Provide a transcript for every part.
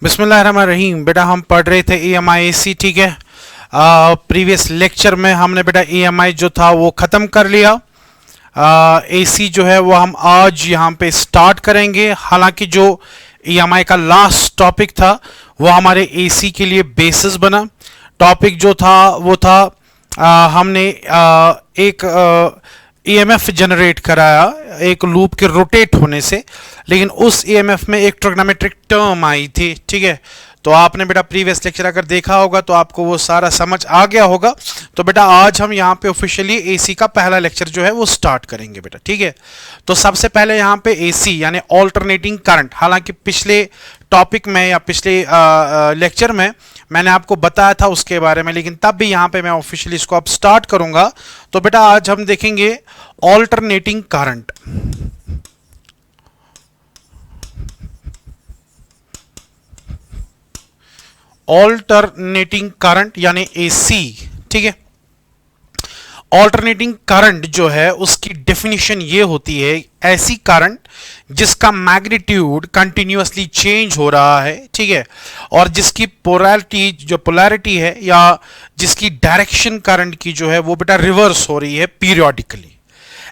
बिस्मिल्लाहिर्रहमानिर्रहीम। बेटा हम पढ़ रहे थे EMI/AC, ठीक है। प्रीवियस लेक्चर में हमने बेटा EMI जो था वो ख़त्म कर लिया। AC जो है वो हम आज यहाँ पे स्टार्ट करेंगे। हालांकि जो EMI का लास्ट टॉपिक था वो हमारे AC के लिए बेसिस बना। टॉपिक जो था वो था हमने एक EMF जनरेट कराया एक लूप के रोटेट होने से, लेकिन उस EMF में एक ट्रिग्नोमेट्रिक टर्म आई थी, ठीक है। तो आपने बेटा प्रीवियस लेक्चर अगर देखा होगा तो आपको वो सारा समझ आ गया होगा। तो बेटा आज हम यहाँ पे ऑफिशियली AC का पहला लेक्चर जो है वो स्टार्ट करेंगे बेटा, ठीक है। तो सबसे पहले यहाँ पे AC यानी ऑल्टरनेटिंग करंट, हालांकि पिछले टॉपिक में या पिछले लेक्चर में मैंने आपको बताया था उसके बारे में, लेकिन तब भी यहाँ पे मैं ऑफिशियली इसको अब स्टार्ट करूंगा। तो बेटा आज हम देखेंगे ऑल्टरनेटिंग करंट। ऑल्टरनेटिंग करंट यानी AC, ठीक है। ऑल्टरनेटिंग करंट जो है उसकी डेफिनेशन ये होती है, ऐसी करंट जिसका मैग्नीट्यूड कंटिन्यूअसली चेंज हो रहा है, ठीक है, और जिसकी पोलैरिटी है या जिसकी डायरेक्शन करंट की जो है वो बेटा रिवर्स हो रही है पीरियोडिकली।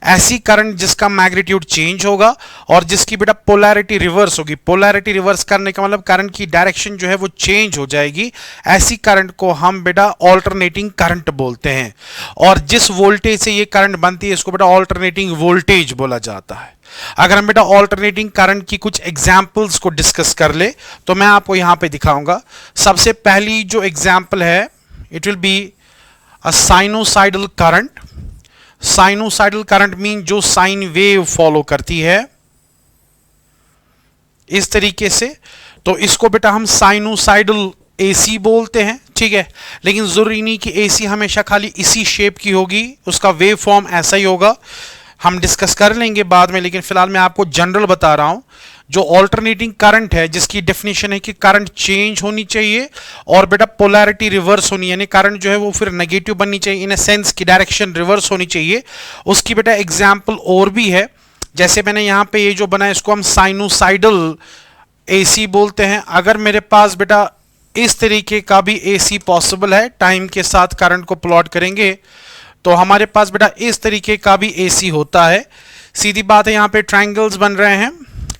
ऐसी करंट जिसका मैग्नीट्यूड चेंज होगा और जिसकी बेटा पोलैरिटी रिवर्स होगी। पोलैरिटी रिवर्स करने का मतलब करंट की डायरेक्शन जो है वो चेंज हो जाएगी। ऐसी करंट को हम बेटा ऑल्टरनेटिंग करंट बोलते हैं। और जिस वोल्टेज से ये करंट बनती है इसको बेटा ऑल्टरनेटिंग वोल्टेज बोला जाता है। अगर हम बेटा ऑल्टरनेटिंग करंट की कुछ एग्जांपल्स को डिस्कस कर ले तो मैं आपको यहां पे दिखाऊंगा। सबसे पहली जो एग्जांपल है, it will be a sinusoidal current. Sinusoidal current mean जो साइन वेव फॉलो करती है इस तरीके से, तो इसको बेटा हम साइनोसाइडल AC बोलते हैं, ठीक है। लेकिन जरूरी नहीं कि AC हमेशा खाली इसी शेप की होगी, उसका वेव फॉर्म ऐसा ही होगा, हम डिस्कस कर लेंगे बाद में। लेकिन फिलहाल मैं आपको जनरल बता रहा हूं। जो ऑल्टरनेटिंग करंट है जिसकी डेफिनेशन है कि करंट चेंज होनी चाहिए और बेटा पोलैरिटी रिवर्स होनी, यानी करंट जो है वो फिर नेगेटिव बननी चाहिए, इन अ सेंस की डायरेक्शन रिवर्स होनी चाहिए। उसकी बेटा एग्जांपल और भी है, जैसे मैंने यहां पे ये जो बना है इसको हम साइनोसाइडल AC बोलते हैं। अगर मेरे पास बेटा इस तरीके का भी AC पॉसिबल है, टाइम के साथ करंट को प्लॉट करेंगे तो हमारे पास बेटा इस तरीके का भी AC होता है। सीधी बात है, यहां पे ट्रायंगल्स बन रहे हैं,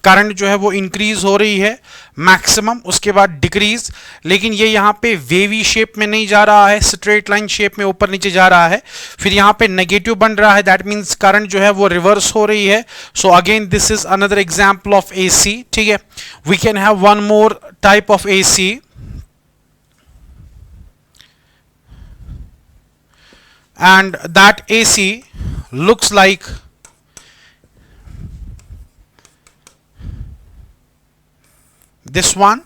करंट जो है वो इंक्रीज हो रही है मैक्सिमम, उसके बाद डिक्रीज, लेकिन ये यहाँ पे वेवी शेप में नहीं जा रहा है, स्ट्रेट लाइन शेप में ऊपर नीचे जा रहा है। फिर यहाँ पे नेगेटिव बन रहा है, दैट मींस करंट जो है वो रिवर्स हो रही है। So again this is another example of AC, ठीक है। We can have one more type of AC, and that AC looks like this one।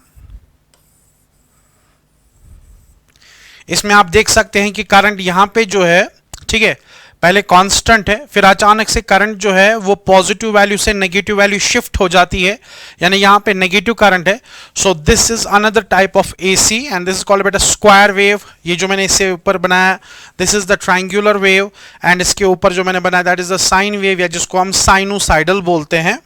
इसमें आप देख सकते हैं कि करंट यहां पे जो है, ठीक है, पहले कांस्टेंट है, फिर अचानक से करंट जो है वो पॉजिटिव वैल्यू से नेगेटिव वैल्यू शिफ्ट हो जाती है, यानी यहां पे नेगेटिव करंट है। So this is another type of AC and this is called बेटा स्क्वायर वेव। ये जो मैंने इससे ऊपर बनाया this is the triangular wave, and इसके ऊपर जो मैंने बनाया that is the sine wave, या जिसको हम साइनोसाइडल बोलते हैं।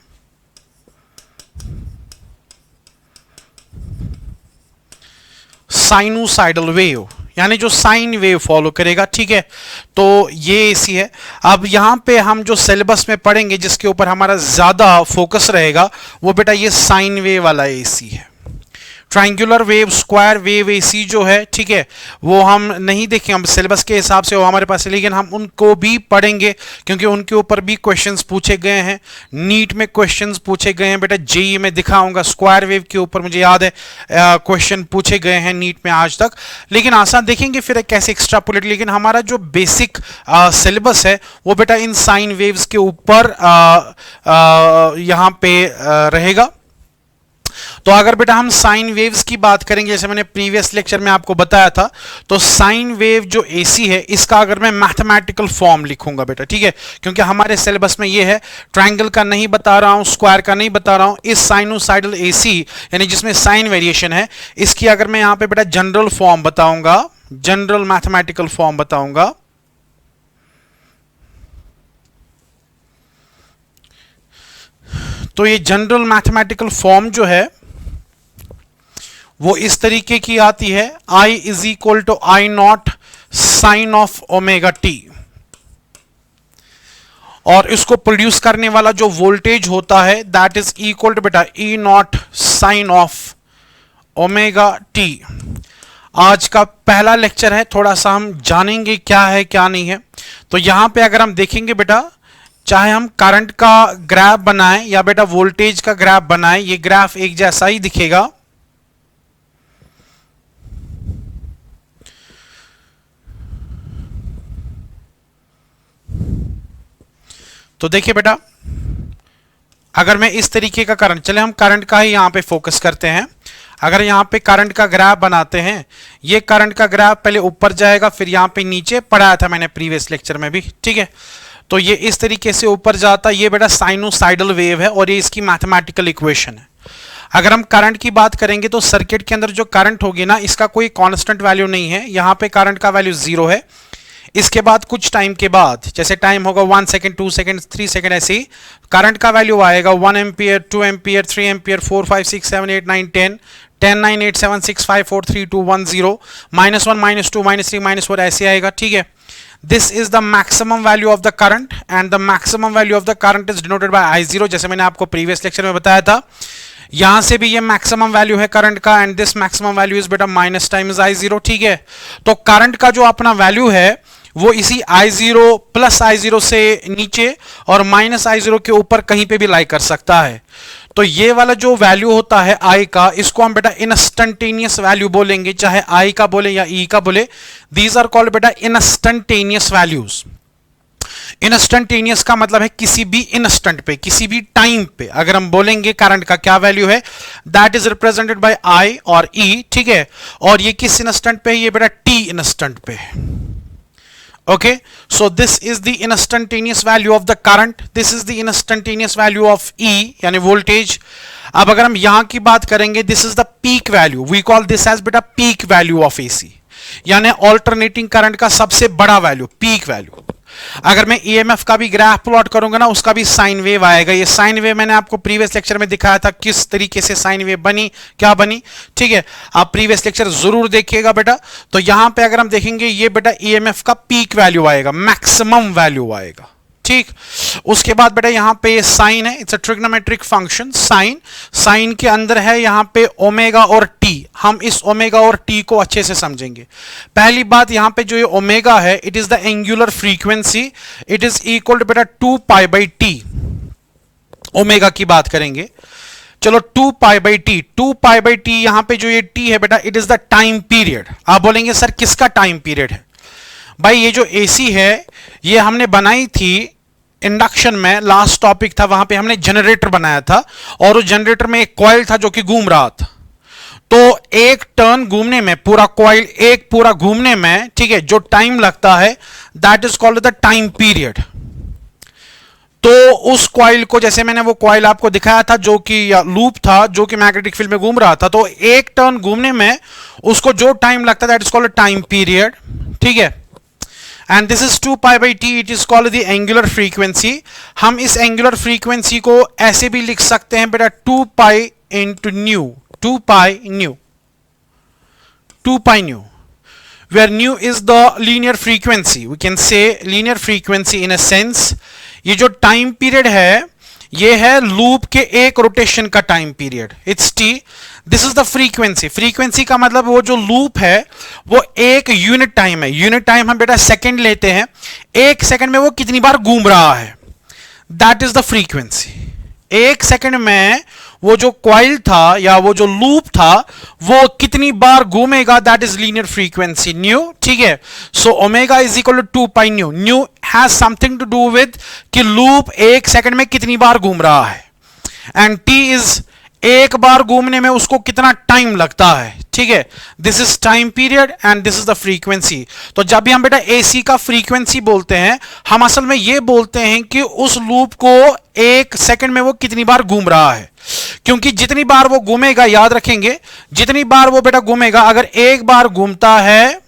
साइनोसाइडल वेव यानी जो साइन वेव फॉलो करेगा, ठीक है। तो ये AC है। अब यहां पे हम जो सिलेबस में पढ़ेंगे जिसके ऊपर हमारा ज्यादा फोकस रहेगा वो बेटा ये साइन वेव वाला AC है। Triangular wave, square wave AC जो है, ठीक है, वो हम नहीं देखें, हम सिलेबस के हिसाब से वो हमारे पास है, लेकिन हम उनको भी पढ़ेंगे क्योंकि उनके ऊपर भी क्वेश्चंस पूछे गए हैं। नीट में क्वेश्चंस पूछे गए हैं बेटा, JEE में दिखाऊंगा। स्क्वायर वेव के ऊपर मुझे याद है क्वेश्चन पूछे गए हैं नीट में आज तक, लेकिन आसान देखेंगे फिर कैसे एक्स्ट्रापोलेट। लेकिन हमारा जो बेसिक सिलेबस है वो बेटा इन साइन वेव्स के ऊपर यहाँ पे रहेगा। तो अगर बेटा हम साइन वेव्स की बात करेंगे, जैसे मैंने प्रीवियस लेक्चर में आपको बताया था, तो साइन वेव जो AC है इसका अगर मैं मैथमेटिकल फॉर्म लिखूंगा बेटा, ठीक है, क्योंकि हमारे सिलेबस में ये है, ट्रायंगल का नहीं बता रहा हूं, स्क्वायर का नहीं बता रहा हूं, इस साइनोसाइडल AC यानी जिसमें साइन वेरिएशन है, इसकी अगर मैं यहां पे बेटा जनरल फॉर्म बताऊंगा, जनरल मैथमेटिकल फॉर्म बताऊंगा, तो ये जनरल मैथमेटिकल फॉर्म जो है वो इस तरीके की आती है, I is equal to I naught sine of omega t, और इसको प्रोड्यूस करने वाला जो वोल्टेज होता है दैट इज इक्वल टू बेटा E naught sine of omega t. आज का पहला लेक्चर है, थोड़ा सा हम जानेंगे क्या है क्या नहीं है। तो यहां पे अगर हम देखेंगे बेटा, चाहे हम करंट का ग्राफ बनाएं या बेटा वोल्टेज का ग्राफ बनाएं, ये ग्राफ एक जैसा ही दिखेगा। तो देखिए बेटा, अगर मैं इस तरीके का करंट, चले हम करंट का ही यहां पे फोकस करते हैं। अगर यहां पे करंट का ग्राफ बनाते हैं, ये करंट का ग्राफ पहले ऊपर जाएगा, फिर यहां पे नीचे पढ़ाया था मैंने प्रीवियस लेक्चर में भी, ठीक है। तो ये इस तरीके से ऊपर जाता, ये बेटा साइनोसाइडल वेव है और ये इसकी मैथमेटिकल इक्वेशन है। अगर हम करंट की बात करेंगे तो सर्किट के अंदर जो करंट होगी ना, इसका कोई कांस्टेंट वैल्यू नहीं है। यहां पे करंट का वैल्यू 0 है। इसके बाद कुछ टाइम के बाद, जैसे टाइम होगा 1 सेकंड, 2 सेकंड, 3 सेकंड, ऐसे ही करंट का वैल्यू आएगा 1 एम्पियर, 2 एम्पियर, 3 एम्पियर, 4, 5, 6, 7, 8, 9, 10, 10, 9, 8, 7, 6, 5, 4, 3, 2, 1, 0, -1, -2, -3, -4 ऐसे आएगा, ठीक है। This is the maximum value of the current and the maximum value of the current is denoted by I0, जैसे मैंने आपको प्रीवियस लेक्चर में बताया था। यहां से भी ये मैक्सिमम वैल्यू है करंट का and this maximum value is बेटा माइनस टाइम्स I0, ठीक है। तो करंट का जो अपना वैल्यू है वो इसी I0 प्लस I0 से नीचे और माइनस I0 के ऊपर कहीं पे भी लाई कर सकता है। तो ये वाला जो वैल्यू होता है I का, इसको हम बेटा इंस्टेंटेनियस वैल्यू बोलेंगे, चाहे I का बोले या E का बोले। दीज आर कॉल्ड बेटा इंस्टेंटेनियस वैल्यूज। इंस्टेंटेनियस का मतलब है किसी भी इंस्टेंट पे, किसी भी टाइम पे अगर हम बोलेंगे करंट का क्या वैल्यू है, that is represented by I और E, ठीक है। और ये किस इंस्टेंट पे है, ये बेटा T इंस्टेंट पे है। Okay, so this is the instantaneous value of the current, this is the instantaneous value of E यानी voltage। अब अगर हम यहां की बात करेंगे, this is the peak value, we call this as बेटा peak value of AC, यानी ऑल्टरनेटिंग करंट का सबसे बड़ा वैल्यू, पीक वैल्यू। अगर मैं EMF का भी ग्राफ प्लॉट करूंगा ना, उसका भी साइन वेव आएगा। ये साइन वेव मैंने आपको प्रीवियस लेक्चर में दिखाया था किस तरीके से साइन वेव बनी, क्या बनी, ठीक है। आप प्रीवियस लेक्चर जरूर देखिएगा बेटा। तो यहां पे अगर हम देखेंगे, ये बेटा EMF का पीक वैल्यू आएगा, मैक्सिमम वैल्यू आएगा, ठीक। उसके बाद बेटा यहां पे साइन है, it's a trigonometric function sine. Sine के अंदर है यहां पे ओमेगा और टी। हम इस ओमेगा और टी को अच्छे से समझेंगे। पहली बात, यहां पे जो ये ओमेगा है, it is the angular frequency, it is equal to बेटा 2 पाई बाई टी। ओमेगा की बात करेंगे, चलो 2 pi by T, 2 pi by T. यहां पे जो ये टी है बेटा, it is the time period. आप बोलेंगे सर किसका टाइम पीरियड है? भाई ये जो एसी है, ये हमने बनाई थी इंडक्शन में, लास्ट टॉपिक था, वहां पे हमने जनरेटर बनाया था और उस जनरेटर में एक कॉइल था जो कि घूम रहा था। तो एक टर्न घूमने में, पूरा कॉइल एक पूरा घूमने में, ठीक है, जो टाइम लगता है that is called the time period. तो उस कॉइल को, जैसे मैंने वो कॉइल आपको दिखाया था जो कि लूप था, जो कि मैग्नेटिक फील्ड में घूम रहा था, तो एक टर्न घूमने में उसको जो टाइम लगता है that is called time period, ठीक है। And this is 2 pi by T, it is called the angular frequency. हम इस एंगुलर फ्रीक्वेंसी को ऐसे भी लिख सकते हैं बेटा 2 pi into new, 2 pi new, 2 pi new, where nu is the linear frequency, we can say linear frequency in a sense। ये जो टाइम पीरियड है, ये है लूप के एक रोटेशन का time period, it's T. This is the frequency. Frequency का मतलब वो जो लूप है वो एक यूनिट टाइम है। यूनिट टाइम हम बेटा सेकंड लेते हैं, एक सेकंड में वो कितनी बार घूम रहा है, दैट इज द फ्रीक्वेंसी। एक सेकंड में वो जो कॉइल था या वो जो लूप था वो कितनी बार घूमेगा, that is linear frequency nu, ठीक है। So omega is equal to 2 pi nu. Nu has something to do with कि लूप एक सेकंड में कितनी बार घूम रहा है, एंड टी इज एक बार घूमने में उसको कितना टाइम लगता है, ठीक है। This is time period and this is the frequency. तो जब भी हम बेटा एसी का फ्रीक्वेंसी बोलते हैं, हम असल में ये बोलते हैं कि उस लूप को एक सेकंड में वो कितनी बार घूम रहा है, क्योंकि जितनी बार वो घूमेगा, याद रखेंगे, जितनी बार वो बेटा घूमेगा, अगर एक बार घूमता है,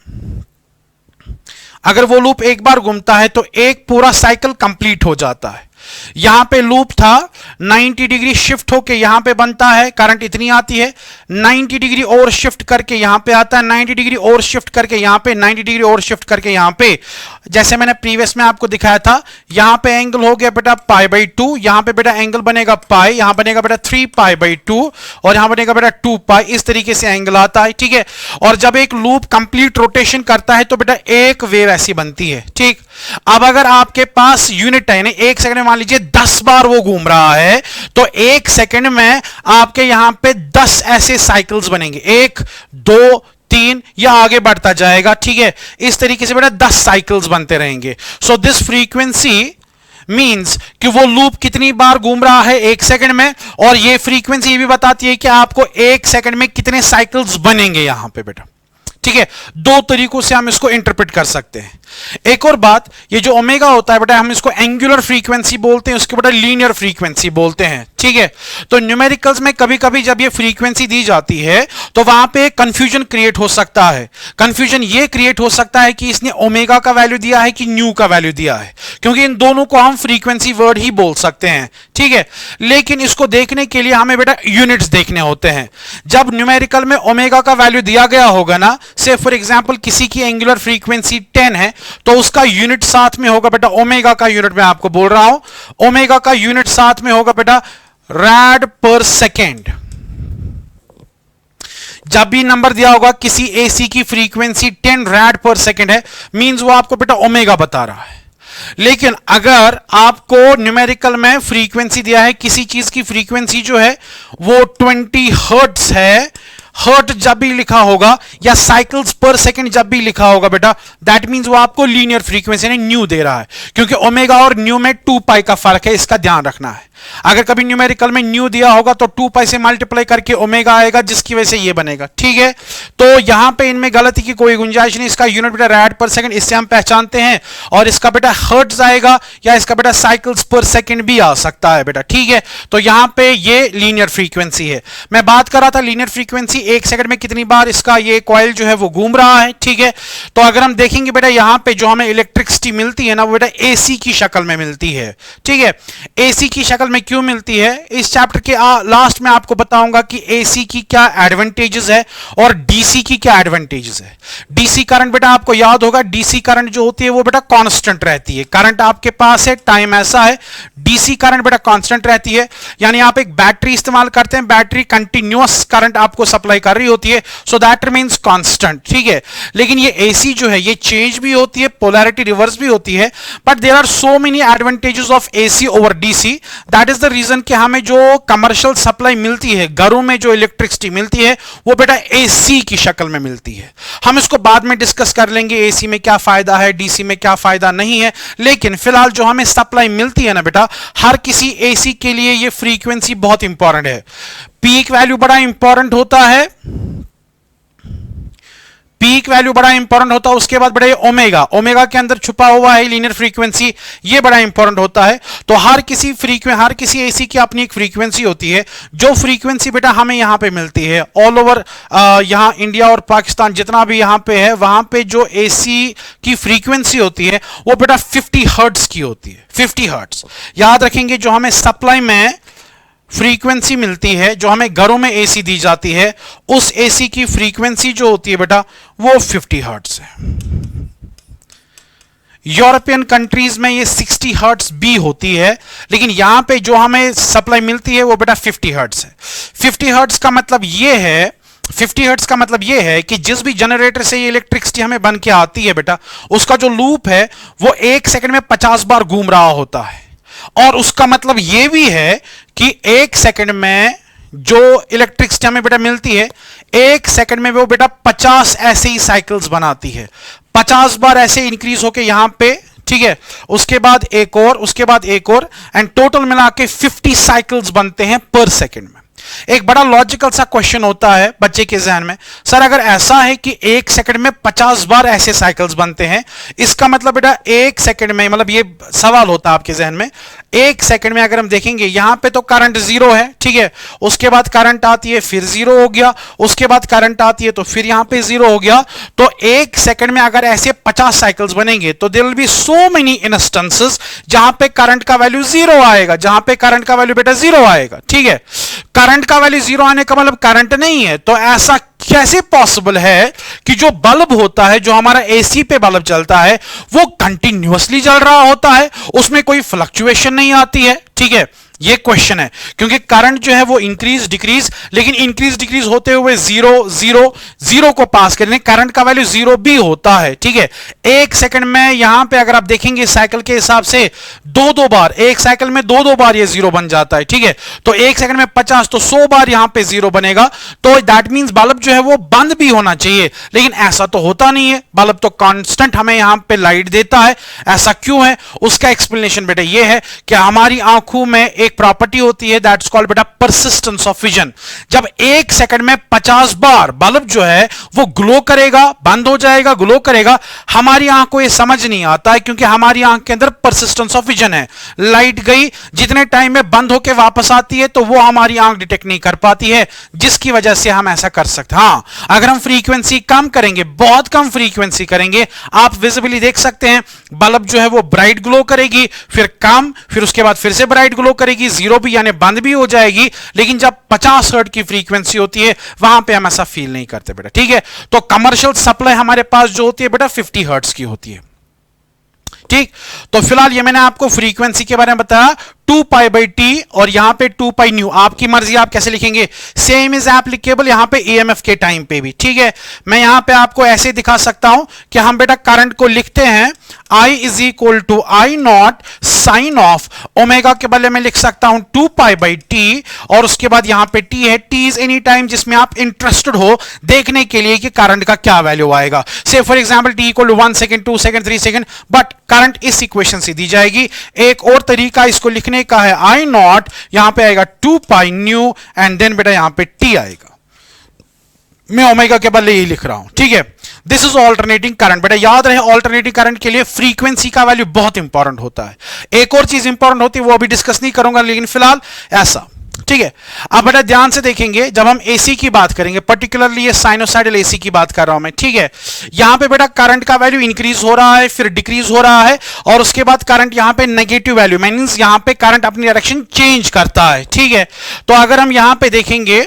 अगर वो लूप एक बार घूमता है तो एक पूरा साइकिल कंप्लीट हो जाता है। यहां पे लूप था, 90 डिग्री शिफ्ट होके यहां पे बनता है, करंट इतनी आती है, 90 डिग्री और शिफ्ट करके यहां पे आता है, 90 डिग्री और शिफ्ट करके यहां पे, 90 डिग्री और शिफ्ट करके यहां पे, जैसे मैंने प्रीवियस में आपको दिखाया था, यहां पे एंगल हो गया बेटा π/2, यहां पे बेटा एंगल बनेगा पाई, यहां बनेगा बेटा 3π/2 और यहां बनेगा बेटा 2π, इस तरीके से एंगल आता है, ठीक है। और जब एक लूप कंप्लीट रोटेशन करता है तो बेटा एक वेव ऐसी बनती है, ठीक। अब अगर आपके पास यूनिट है, एक सेकंड में मान लीजिए 10 बार वो घूम रहा है, तो एक सेकंड में आपके यहां पे 10 ऐसे साइकिल्स बनेंगे, 1 2 3 या आगे बढ़ता जाएगा, ठीक है। इस तरीके से बेटा 10 साइकिल्स बनते रहेंगे। सो दिस फ्रीक्वेंसी मींस कि वो लूप कितनी बार घूम रहा है एक सेकंड में, और ये फ्रीक्वेंसी ये भी बताती है कि आपको एक सेकंड में कितने साइकिल्स बनेंगे यहां पे बेटा, ठीक है। दो तरीकों से हम इसको इंटरप्रेट कर सकते हैं। एक और बात, ये जो ओमेगा होता है बेटा, हम इसको एंगुलर फ्रीक्वेंसी बोलते हैं, उसके बेटा लीनियर फ्रीक्वेंसी बोलते हैं, ठीक है। तो न्यूमेरिकल्स में कभी कभी जब ये फ्रीक्वेंसी दी जाती है तो वहां पे कंफ्यूजन क्रिएट हो सकता है। कंफ्यूजन ये क्रिएट हो सकता है कि इसने ओमेगा का वैल्यू दिया है कि न्यू का वैल्यू दिया है, क्योंकि इन दोनों को हम फ्रीक्वेंसी वर्ड ही बोल सकते हैं, ठीक है। लेकिन इसको देखने के लिए हमें बेटा यूनिट्स देखने होते हैं। जब न्यूमेरिकल में ओमेगा का वैल्यू दिया गया होगा ना, से फॉर एग्जांपल किसी की एंगुलर फ्रीक्वेंसी 10 है, तो उसका यूनिट साथ में होगा बेटा, ओमेगा का यूनिट मैं आपको बोल रहा हूं, ओमेगा का यूनिट साथ में होगा बेटा रैड पर सेकेंड। जब भी नंबर दिया होगा किसी एसी की फ्रीक्वेंसी 10 रैड पर सेकेंड है, मींस वो आपको बेटा ओमेगा बता रहा है। लेकिन अगर आपको न्यूमेरिकल में फ्रीक्वेंसी दिया है, किसी चीज की फ्रीक्वेंसी जो है वो 20 हर्ट्ज है, हर्ट जब भी लिखा होगा या साइकिल्स पर सेकंड जब भी लिखा होगा बेटा, दैट मींस वो आपको लीनियर फ्रीक्वेंसी यानी न्यू दे रहा है, क्योंकि ओमेगा और न्यू में 2π का फर्क है, इसका ध्यान रखना है। अगर कभी न्यूमेरिकल में न्यू दिया होगा तो 2π से मल्टीप्लाई करके ओमेगा आएगा, जिसकी वजह से ये बनेगा, ठीक है। तो यहां पे इनमें गलती की कोई गुंजाइश नहीं, इसका यूनिट बेटा रैड पर सेकंड, इससे हम पहचानते हैं, और इसका बेटा हर्ट्ज आएगा या इसका बेटा साइकिल्स पर सेकंड भी आ सकता है बेटा, ठीक है। तो यहां पे ये लीनियर फ्रीक्वेंसी है। मैं बात कर रहा था लीनियर फ्रीक्वेंसी, एक सेकंड में कितनी बार इसका ये कॉइल जो है वो घूम रहा है, ठीक है। तो अगर हम देखेंगे बेटा, यहां पे जो हमें इलेक्ट्रिसिटी मिलती है ना, वो बेटा एसी की शक्ल में मिलती है, ठीक है। एसी की शक्ल में क्यों मिलती है, इस चैप्टर के लास्ट में आपको बताऊंगा कि एसी की क्या एडवांटेजेस है और डीसी की क्या एडवांटेजेस है। डीसी करंट बेटा आपको याद होगा, डीसी करंट जो होती है वो बेटा कांस्टेंट रहती है। करंट आपके पास है, टाइम ऐसा है, डीसी करंट बेटा कांस्टेंट रहती है। यानी आप एक बैटरी इस्तेमाल करते हैं, बैटरी कंटिन्यूअस करंट आपको सप्लाई कर रही होती है, सो दैट रिमेंस कांस्टेंट, ठीक है। लेकिन ये एसी जो है ये चेंज भी होती है, पोलैरिटी रिवर्स भी होती है, but there are so many advantages of AC over DC. That is the reason कि हमें जो कमर्शियल सप्लाई मिलती है, घरों में जो इलेक्ट्रिसिटी मिलती है, वो बेटा एसी की शक्ल में मिलती है। हम इसको बाद में डिस्कस कर लेंगे, एसी में क्या फायदा है, डीसी में क्या फायदा नहीं है। लेकिन फिलहाल जो हमें सप्लाई मिलती है ना बेटा, हर किसी एसी के लिए ये फ्रीक्वेंसी बहुत इंपॉर्टेंट है। पीक वैल्यू बड़ा इंपॉर्टेंट होता है, पीक वैल्यू बड़ा इंपॉर्टेंट होता है। उसके बाद बड़े ओमेगा, ओमेगा के अंदर छुपा हुआ है लीनियर फ्रीक्वेंसी, ये बड़ा इंपॉर्टेंट होता है। तो हर किसी एसी की अपनी एक फ्रीक्वेंसी होती है, जो फ्रीक्वेंसी बेटा हमें यहां पे मिलती है ऑल ओवर, यहां इंडिया और पाकिस्तान जितना भी यहां पे है, वहां पे जो एसी की फ्रीक्वेंसी होती है वो बेटा 50 हर्ट्ज की होती है, 50 हर्ट्ज। याद रखेंगे, जो हमें सप्लाई में फ्रीक्वेंसी मिलती है, जो हमें घरों में एसी दी जाती है, उस एसी की फ्रीक्वेंसी जो होती है बेटा वो 50 हर्ट्ज है। यूरोपियन कंट्रीज में ये 60 हर्ट्ज भी होती है, लेकिन यहां पे जो हमें सप्लाई मिलती है वो बेटा 50 हर्ट्ज है। 50 हर्ट्ज का मतलब ये है, 50 हर्ट्ज का मतलब यह है कि जिस भी जनरेटर से ये इलेक्ट्रिसिटी हमें बन के आती है बेटा, उसका जो लूप है वो एक सेकंड में 50 बार घूम रहा होता है। और उसका मतलब यह भी है कि एक सेकंड में जो इलेक्ट्रिसिटी हमें बेटा मिलती है, एक सेकंड में वो बेटा 50 ऐसे ही साइकिल्स बनाती है, 50 बार ऐसे इंक्रीज होके यहां पे, ठीक है। उसके बाद एक और, उसके बाद एक और, एंड टोटल मिला के 50 साइकिल्स बनते हैं पर सेकंड में। एक बड़ा लॉजिकल सा क्वेश्चन होता है बच्चे के जहन में, सर अगर ऐसा है कि 1 सेकंड में 50 बार ऐसे साइकिल्स बनते हैं, इसका मतलब बेटा 1 सेकंड में, मतलब ये सवाल होता है आपके जहन में, 1 सेकंड में अगर हम देखेंगे यहां पे तो करंट 0 है, ठीक है, उसके बाद करंट आती है फिर 0 हो गया, उसके बाद करंट आती है तो फिर यहां पे 0 हो गया, तो 1 सेकंड में अगर ऐसे 50 साइकिल्स बनेंगे तो there will be so many instances जहां पे करंट का वैल्यू 0 आएगा, जहां पे करंट का वैल्यू बेटा 0 आएगा, ठीक है। करंट का वैल्यू 0 आने का मतलब करंट नहीं है, तो ऐसा कैसे पॉसिबल है कि जो बल्ब होता है, जो हमारा एसी पे बल्ब चलता है, वो कंटिन्यूअसली जल रहा होता है, उसमें कोई फ्लक्चुएशन नहीं आती है, ठीक है। ये क्वेश्चन है, क्योंकि करंट जो है वो इंक्रीज डिक्रीज, लेकिन इंक्रीज डिक्रीज होते हुए 0 0 0 को पास करने करंट का वैल्यू 0 भी होता है, ठीक है। 1 सेकंड में यहां पे अगर आप देखेंगे साइकिल के हिसाब से 2-2 बार, एक साइकिल में 2-2 बार ये 0 बन जाता है, ठीक है। तो 1 सेकंड में 50 तो 100 बार यहां पे 0 बनेगा, तो दैट मींस बल्ब जो है वो बंद भी होना चाहिए, लेकिन ऐसा तो होता नहीं है, बल्ब तो कांस्टेंट हमें यहां पे लाइट देता है। ऐसा क्यों है, उसका एक्सप्लेनेशन बेटा ये है कि हमारी आंखों में एक प्रॉपर्टी होती है दैट्स कॉल्ड बेटा परसिस्टेंस ऑफ विजन। जब 1 सेकंड में 50 बार बल्ब जो है वो ग्लो करेगा, बंद हो जाएगा, ग्लो करेगा, हमारी आंख को ये समझ नहीं आता है, क्योंकि हमारी आंख के अंदर परसिस्टेंस ऑफ विजन है। लाइट गई, जितने टाइम में बंद होकर वापस आती है तो वो हमारी आंख डिटेक्ट नहीं कर पाती है, जिसकी वजह से हम ऐसा कर सकते हैं। हाँ, अगर हम फ्रीक्वेंसी कम करेंगे, बहुत कम फ्रीक्वेंसी करेंगे, आप विजिबली देख सकते हैं बल्ब जो है वो ब्राइट ग्लो करेगी, फिर कम, फिर उसके बाद फिर से ब्राइट ग्लो करेगी, 0 भी यानी बंद भी हो जाएगी, लेकिन जब 50 हर्ट्ज की फ्रीक्वेंसी होती है वहां पे हम ऐसा फील नहीं करते बेटा, ठीक है। तो कमर्शियल सप्लाई हमारे पास जो होती है बेटा 50 हर्ट्ज की होती है, ठीक। तो फिलहाल ये मैंने आपको फ्रीक्वेंसी के बारे में बताया 2π/t और यहां पे 2π न्यू, आपकी मर्जी आप कैसे लिखेंगे, सेम इज एप्लीकेबल यहां पे ईएमएफ के टाइम पे भी, ठीक है। मैं यहां पे आपको ऐसे दिखा सकता हूं कि हम बेटा करंट को लिखते हैं I is equal to I naught sine of omega के बदले में लिख सकता हूं 2π/t, और उसके बाद यहां पे t है, t इज एनी टाइम जिसमें आप इंटरेस्टेड हो देखने के लिए कि करंट का क्या वैल्यू आएगा। Say for example t equal to 1 second, 2 second, 3 second, but current इस इक्वेशन से दी जाएगी। एक और तरीका इसको लिखने का है आई नॉट, यहां पे आएगा 2π न्यू एंड देन बेटा यहां पे t आएगा, मैं ओमेगा के बदले यही लिख रहा हूं, ठीक है। This is alternating current. बेटा याद रहे ऑल्टरनेटिंग करंट के लिए फ्रीक्वेंसी का वैल्यू बहुत इंपॉर्टेंट होता है। एक और चीज इंपॉर्टेंट होती है वो अभी डिस्कस नहीं करूंगा, लेकिन फिलहाल ऐसा, ठीक है। अब बेटा ध्यान से देखेंगे, जब हम एसी की बात करेंगे, पर्टिकुलरली ये साइनोसाइडल एसी की बात कर रहा हूं मैं, ठीक है। यहां पे बेटा करंट का वैल्यू इंक्रीज हो रहा है, फिर डिक्रीज हो रहा है, और उसके बाद करंट यहां पे नेगेटिव वैल्यू, मींस यहां पे करंट अपनी डायरेक्शन चेंज करता है, ठीक है। तो अगर हम यहां पे देखेंगे,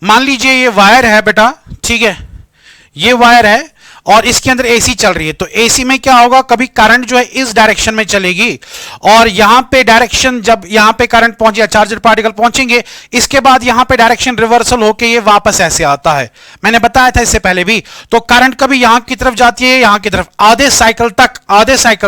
मान लीजिए ये वायर है बेटा, ठीक है, ये वायर है और इसके अंदर एसी चल रही है, तो एसी में क्या होगा, कभी करंट जो है इस डायरेक्शन में चलेगी, और यहां पे डायरेक्शन, जब यहां पे करंट पहुंचे या चार्जर पार्टिकल पहुंचेंगे, इसके बाद यहां पे डायरेक्शन रिवर्सल होके ये वापस ऐसे आता है, मैंने बताया था इससे पहले भी। तो करंट कभी यहां की तरफ जाती है, यहां की तरफ, आधे साइकिल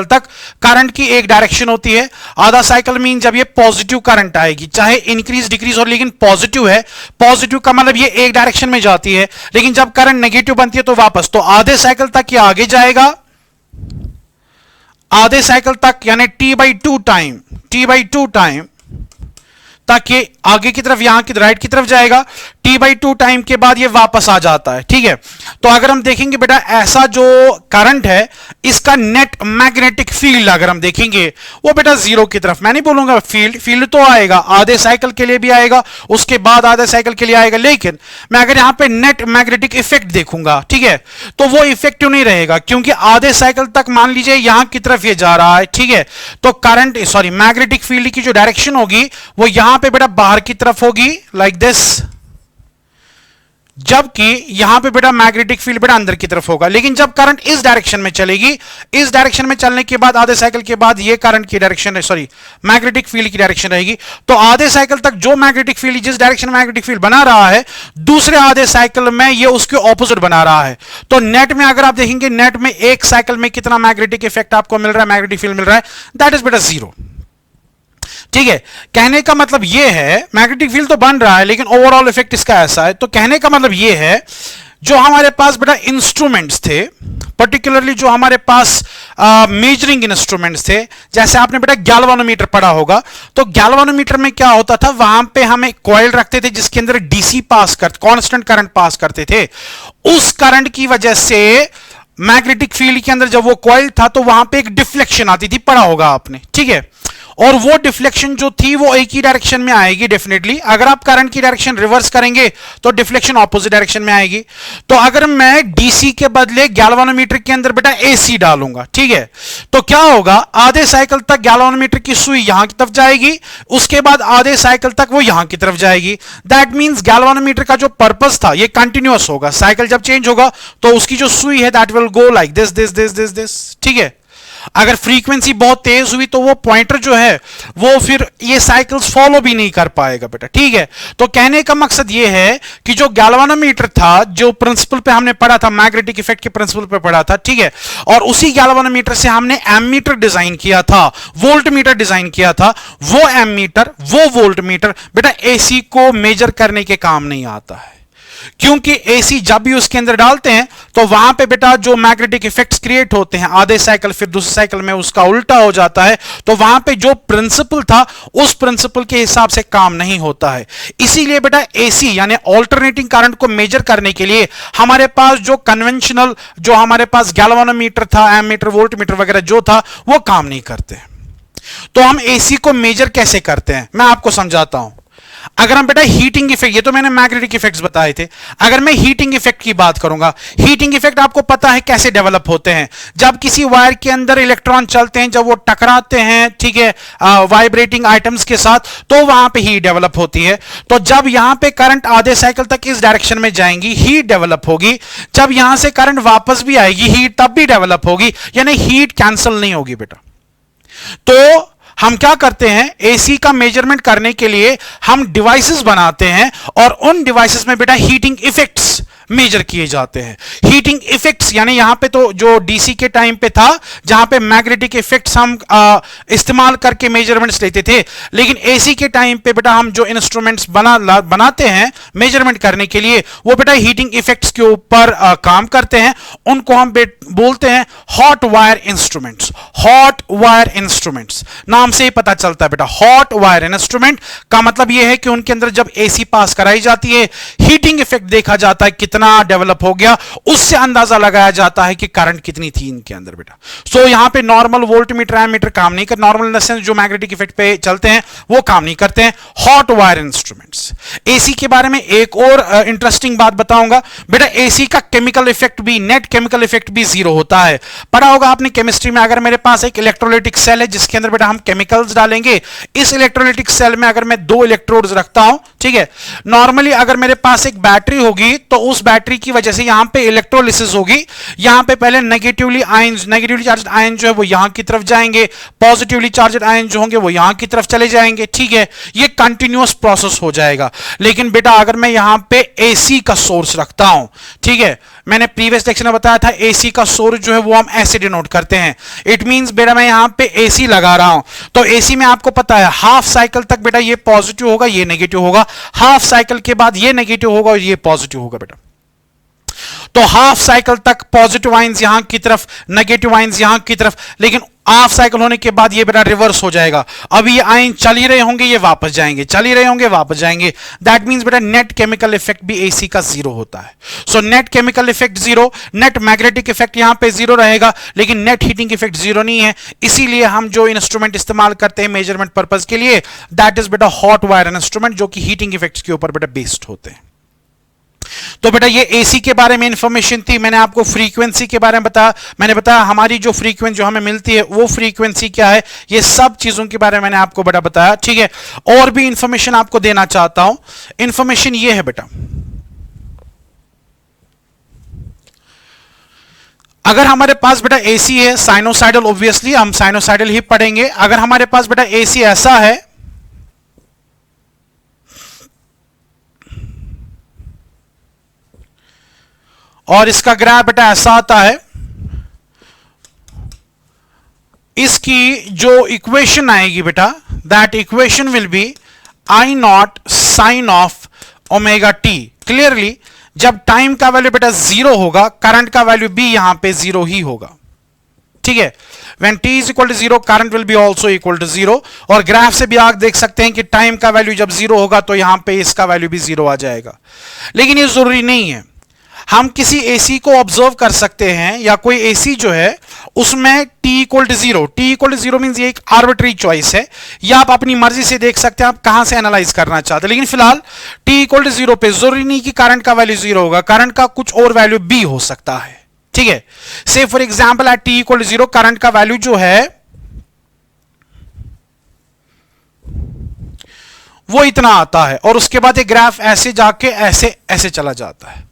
तक करंट की एक डायरेक्शन होती है। आधा साइकिल मीन जब ये पॉजिटिव करंट आएगी, चाहे इंक्रीज डिक्रीज हो, लेकिन पॉजिटिव है, पॉजिटिव का मतलब ये एक डायरेक्शन में जाती है, लेकिन जब करंट नेगेटिव बनती है तो वापस, तो आधे साइकिल तक ये आगे जाएगा, आधे साइकिल तक यानी t/2 टाइम तक ये आगे की तरफ, यहां की राइट की तरफ जाएगा, t/2 टाइम के बाद ये वापस आ जाता है, ठीक है। तो अगर हम देखेंगे बेटा ऐसा जो करंट है, इसका नेट मैग्नेटिक फील्ड अगर हम देखेंगे वो बेटा 0 की तरफ, मैं नहीं बोलूंगा फील्ड तो आएगा, आधे साइकिल के लिए भी आएगा, उसके बाद आधे साइकिल के लिए आएगा, लेकिन मैं अगर यहां पे नेट मैग्नेटिक इफेक्ट देखूंगा, ठीक है, तो वो इफेक्टिव नहीं रहेगा, क्योंकि आधे साइकिल तक मान लीजिए यहां की तरफ ये जा रहा है, ठीक है। तो करंट मैग्नेटिक फील्ड की जो डायरेक्शन होगी वो यहां पे बेटा बाहर की तरफ होगी, लाइक दिस, जबकि यहां पे बेटा मैग्नेटिक फील्ड बेटा अंदर की तरफ होगा। लेकिन जब करंट इस डायरेक्शन में चलेगी, इस डायरेक्शन में चलने के बाद आधे साइकिल के बाद ये करंट की डायरेक्शन, मैग्नेटिक फील्ड की डायरेक्शन रहेगी, तो आधे साइकिल तक जो मैग्नेटिक फील्ड, जिस डायरेक्शन मैग्नेटिक फील्ड बना रहा है, दूसरे आधे साइकिल में ये उसके ऑपोजिट बना रहा है। तो नेट में अगर आप देखेंगे, नेट में एक साइकिल में कितना मैग्नेटिक इफेक्ट आपको मिल रहा है, मैग्नेटिक फील्ड मिल रहा है, दैट इज बेटा 0, ठीक है। कहने का मतलब यह है, मैग्नेटिक फील्ड तो बन रहा है लेकिन ओवरऑल इफेक्ट इसका ऐसा है। तो कहने का मतलब यह है, जो हमारे पास बेटा इंस्ट्रूमेंट्स थे, पर्टिकुलरली जो हमारे पास मेजरिंग इंस्ट्रूमेंट्स थे, जैसे आपने बेटा गैल्वानोमीटर पढ़ा होगा, तो गैल्वानोमीटर में क्या होता था, वहां पे हम एक कॉइल रखते थे जिसके अंदर डीसी पास करते, कांस्टेंट करंट पास करते थे। उस करंट की वजह से मैग्नेटिक फील्ड के अंदर जब वो कॉइल था तो वहां पे एक डिफ्लेक्शन आती थी, पढ़ा होगा आपने, ठीक है। और वो डिफ्लेक्शन जो थी वो एक ही डायरेक्शन में आएगी डेफिनेटली। अगर आप करंट की डायरेक्शन रिवर्स करेंगे तो डिफ्लेक्शन ऑपोजिट डायरेक्शन में आएगी। तो अगर मैं डीसी के बदले गैल्वानोमीटर के अंदर बेटा एसी डालूंगा, ठीक है, तो क्या होगा, आधे साइकिल तक गैल्वानोमीटर की सुई यहां की तरफ जाएगी, उसके बाद आधे साइकिल तक वो यहां की तरफ जाएगी। दैट मींस गैल्वानोमीटर का जो पर्पस था ये कंटिन्यूअस होगा। साइकिल जब चेंज होगा तो उसकी जो सुई है that will go like this this this this this, ठीक है। अगर फ्रीक्वेंसी बहुत तेज हुई तो वो पॉइंटर जो है वो फिर ये साइकिल्स फॉलो भी नहीं कर पाएगा बेटा, ठीक है। तो कहने का मकसद ये है कि जो गैल्वानोमीटर था, जो प्रिंसिपल पे हमने पढ़ा था, मैग्नेटिक इफेक्ट के प्रिंसिपल पे पढ़ा था, ठीक है, और उसी गैल्वानोमीटर से हमने एमीटर डिजाइन किया था, वोल्टमीटर डिजाइन किया था। वो एमीटर, वो वोल्टमीटर बेटा एसी को मेजर करने के काम नहीं आता है, क्योंकि एसी जब भी उसके अंदर डालते हैं तो वहां पे बेटा जो मैग्नेटिक इफेक्ट्स क्रिएट होते हैं, आधे साइकिल फिर दूसरे साइकिल में उसका उल्टा हो जाता है, तो वहां पे जो प्रिंसिपल था उस प्रिंसिपल के हिसाब से काम नहीं होता है। इसीलिए बेटा एसी यानी ऑल्टरनेटिंग करंट को मेजर करने के लिए हमारे पास जो कन्वेंशनल, जो हमारे पास गैल्वानोमीटर था, एमीटर, वोल्टमीटर वगैरह जो था वो काम नहीं करते। तो हम एसी को मेजर कैसे करते हैं मैं आपको समझाता हूं। अगर हम बेटा हीटिंग इफेक्ट, ये तो मैंने मैग्नेटिक इफेक्ट्स बताए थे, अगर मैं हीटिंग इफेक्ट की बात करूंगा, हीटिंग इफेक्ट आपको पता है कैसे डेवलप होते हैं। जब किसी वायर के अंदर इलेक्ट्रॉन चलते हैं, जब वो टकराते हैं, ठीक है, वाइब्रेटिंग आइटम्स के साथ, तो वहां पे हीट डेवलप होती है। तो जब यहां पे करंट आधे साइकिल तक इस डायरेक्शन में जाएंगी, हीट डेवलप होगी। जब यहां से करंट वापस भी आएगी, हीट तब भी डेवलप होगी, यानी हीट कैंसिल नहीं होगी बेटा। तो हम क्या करते हैं, एसी का मेजरमेंट करने के लिए हम डिवाइसेस बनाते हैं और उन डिवाइसेस में बेटा हीटिंग इफेक्ट्स मेजर किए जाते हैं। हीटिंग इफेक्ट्स यानी यहां पे तो जो डीसी के टाइम पे था, जहां पे मैग्नेटिक इफेक्ट्स हम इस्तेमाल करके मेजरमेंट्स लेते थे, लेकिन एसी के टाइम पे बेटा हम जो इंस्ट्रूमेंट्स बनाते हैं मेजरमेंट करने के लिए, वो बेटा हीटिंग इफेक्ट्स के ऊपर काम करते हैं। उनको हम बोलते हैं hot wire instruments. Hot wire instruments नाम से ही पता चलता है बेटा, हॉट वायर इंस्ट्रूमेंट का मतलब यह है कि उनके अंदर जब एसी पास कराई जाती है, हीटिंग इफेक्ट देखा जाता है कितना डेवलप हो गया, उससे अंदाजा लगाया जाता है कि करंट कितनी थी इनके अंदर बेटा। सो यहां पे नॉर्मल वोल्टमीटर, एमीटर काम नहीं करते, नॉर्मल इन द सेंस जो मैग्नेटिक इफेक्ट पे चलते हैं वो काम नहीं करते हैं। Hot wire instruments. एसी के बारे में एक और इंटरेस्टिंग बात बताऊंगा बेटा, एसी का केमिकल इफेक्ट भी, नेट केमिकल इफेक्ट भी जीरो होता है। पढ़ा होगा आपने केमिस्ट्री में, अगर मेरे पास एक इलेक्ट्रोलाइटिक सेल है जिसके अंदर बेटा हम केमिकल्स डालेंगे, इस इलेक्ट्रोलाइटिक सेल में अगर मैं दो इलेक्ट्रोड्स रखता हूं, ठीक है, नॉर्मली अगर मेरे पास एक बैटरी होगी तो उस बैटरी की वजह से यहां पे इलेक्ट्रोलिसिस होगी। यहां पे पहले नेगेटिवली चार्ज्ड आयन जो है वो यहां की तरफ जाएंगे, पॉजिटिवली चार्ज्ड आयन जो होंगे वो यहां की तरफ चले जाएंगे, ठीक है, ये कंटिन्यूअस प्रोसेस हो जाएगा। लेकिन बेटा अगर मैं यहां पे एसी का सोर्स रखता हूं, ठीक है, मैंने प्रीवियस लेक्चर में बताया था एसी का सोर्स जो है वो हम ऐसे डिनोट करते हैं। इट मींस बेटा मैं यहां पे एसी लगा रहा हूं, तो एसी में आपको पता है हाफ साइकिल तक बेटा ये पॉजिटिव होगा, ये नेगेटिव होगा, हाफ साइकिल के बाद ये नेगेटिव होगा और ये पॉजिटिव होगा बेटा। तो हाफ साइकिल तक पॉजिटिव आयंस यहां की तरफ, नेगेटिव आयंस यहां की तरफ, लेकिन हाफ साइकिल होने के बाद ये बेटा रिवर्स हो जाएगा। अभी ये आयन चल ही रहे होंगे, ये वापस जाएंगे, चल ही रहे होंगे, वापस जाएंगे। दैट मींस बेटा नेट केमिकल इफेक्ट भी एसी का जीरो होता है। So net chemical effect zero, net magnetic effect यहां पे जीरो रहेगा, लेकिन नेट हीटिंग इफेक्ट जीरो नहीं है। इसीलिए हम जो इंस्ट्रूमेंट इस्तेमाल करते हैं मेजरमेंट पर्पज के लिए, दैट इज बेटा हॉट वायर इंस्ट्रूमेंट, जो कि हीटिंग इफेक्ट्स के ऊपर बेटा बेस्ड होते हैं। तो बेटा ये एसी के बारे में इंफॉर्मेशन थी। मैंने आपको फ्रीक्वेंसी के बारे में बताया, मैंने बताया हमारी जो फ्रीक्वेंसी जो हमें मिलती है वो फ्रीक्वेंसी क्या है, ये सब चीजों के बारे में मैंने आपको बेटा बताया, ठीक है। और भी इंफॉर्मेशन आपको देना चाहता हूं। इंफॉर्मेशन ये है बेटा, अगर हमारे पास बेटा एसी है साइनोसाइडल, ऑब्वियसली हम साइनोसाइडल ही पढ़ेंगे। अगर हमारे पास बेटा एसी ऐसा है, और इसका ग्राफ बेटा ऐसा आता है, इसकी जो इक्वेशन आएगी बेटा, that equation will be I naught sine of omega t. Clearly जब टाइम का वैल्यू बेटा जीरो होगा, करंट का वैल्यू भी यहां पे जीरो ही होगा। ठीक है। When t is equal to 0 current will be also equal to 0 और ग्राफ से भी आप देख सकते हैं कि टाइम का वैल्यू जब 0 होगा तो यहां पे इसका वैल्यू भी 0 आ जाएगा। लेकिन ये जरूरी नहीं है, हम किसी एसी को ऑब्जर्व कर सकते हैं या कोई एसी जो है उसमें t equal to 0, t equal to 0 means ये एक आर्बिट्री चॉइस है, या आप अपनी मर्जी से देख सकते हैं आप कहां से एनालाइज करना चाहते हैं। लेकिन फिलहाल t इक्वल टू 0 पे जरूरी नहीं कि करंट का वैल्यू 0 होगा, करंट का कुछ और वैल्यू भी हो सकता है। ठीक है, say for example at t equal to 0 current का वैल्यू जो है वो इतना आता है और उसके बाद ये ग्राफ ऐसे जाके ऐसे ऐसे चला जाता है।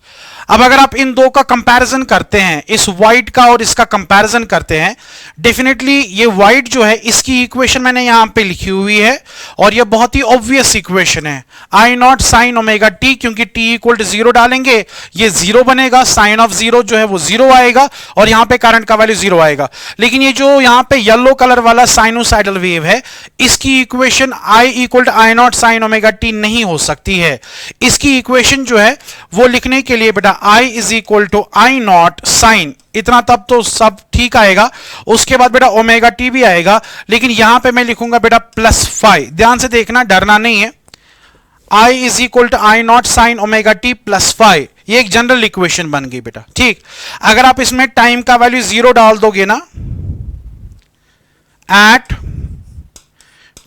अब अगर आप इन दो का कंपैरिजन करते हैं, इस वाइट का और इसका कंपैरिजन करते हैं, डेफिनेटली ये वाइट जो है इसकी इक्वेशन मैंने यहां पे लिखी हुई है और ये बहुत ही ऑब्वियस इक्वेशन है, आई नॉट साइन ओमेगा टी, क्योंकि t इक्वल टू 0 डालेंगे ये 0 बनेगा, साइन ऑफ 0 जो है वो 0 आएगा और यहां पे करंट का वैल्यू 0 आएगा। लेकिन ये जो यहां पे येलो कलर वाला साइनोसाइडल वेव है इसकी equation i equal to I naught sine omega t नहीं हो सकती है। इसकी इक्वेशन जो है वो लिखने के लिए बेटा I is equal to I naught sine, इतना तब तो सब ठीक आएगा, उसके बाद बेटा ओमेगा टी भी आएगा, लेकिन यहां पे मैं लिखूंगा बेटा प्लस फाइव। ध्यान से देखना, डरना नहीं है। I is equal to I naught sine omega T plus five, ये एक जनरल इक्वेशन बन गई बेटा। ठीक, अगर आप इसमें टाइम का वैल्यू 0 डाल दोगे ना एट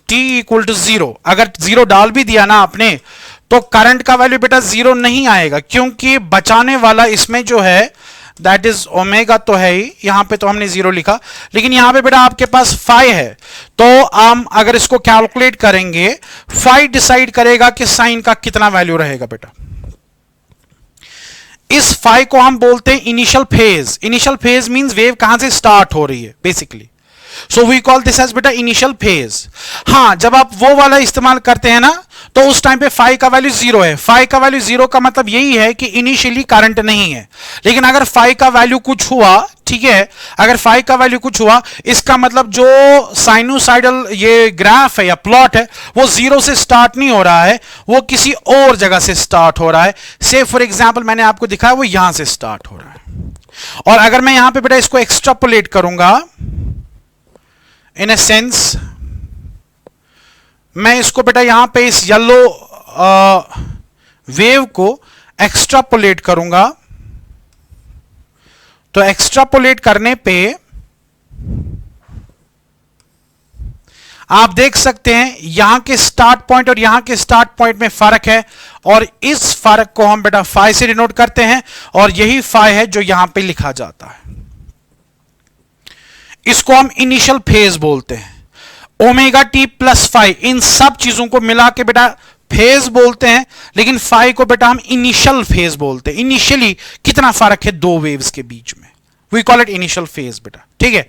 t इक्वल टू 0, अगर 0 डाल भी दिया ना आपने तो करंट का वैल्यू बेटा 0 नहीं आएगा, क्योंकि बचाने वाला इसमें जो है दैट इज ओमेगा तो है ही, यहां पे तो हमने 0 लिखा, लेकिन यहां पे बेटा आपके पास फाई है, तो हम अगर इसको कैलकुलेट करेंगे फाई डिसाइड करेगा कि साइन का कितना वैल्यू रहेगा बेटा। इस फाई को हम बोलते हैं initial phase. Initial phase means wave कहां से स्टार्ट हो रही है basically, so we call this as बेटा इनिशियल फेज। हां, जब आप वो वाला इस्तेमाल करते हैं ना तो उस टाइम पे फाई का वैल्यू 0 है। फाई का वैल्यू 0 का मतलब यही है कि इनिशियली करंट नहीं है। लेकिन अगर फाई का वैल्यू कुछ हुआ, ठीक है, अगर फाई का वैल्यू कुछ हुआ इसका मतलब जो साइनोसाइडल ये ग्राफ है या प्लॉट है वो 0 से स्टार्ट नहीं हो रहा है, वो किसी और जगह से स्टार्ट हो रहा है। से फॉर एग्जांपल मैंने आपको दिखाया वो यहां से स्टार्ट हो रहा है। और अगर मैं यहां पे बेटा इसको एक्सट्रापोलेट करूंगा इन ए सेंस, मैं इसको बेटा यहां पे इस येलो वेव को एक्सट्रापोलेट करूंगा, तो एक्सट्रापोलेट करने पे आप देख सकते हैं यहां के स्टार्ट पॉइंट और यहां के स्टार्ट पॉइंट में फर्क है और इस फर्क को हम बेटा फाई से डिनोट करते हैं और यही फाई है जो यहां पे लिखा जाता है। इसको हम इनिशियल फेज बोलते हैं। ओमेगा टी प्लस फाई, इन सब चीजों को मिला के बेटा फेज बोलते हैं, लेकिन फाई को बेटा हम इनिशियल फेज बोलते हैं। इनिशियली कितना फर्क है दो वेव्स के बीच में, we call it initial phase बेटा। ठीक है,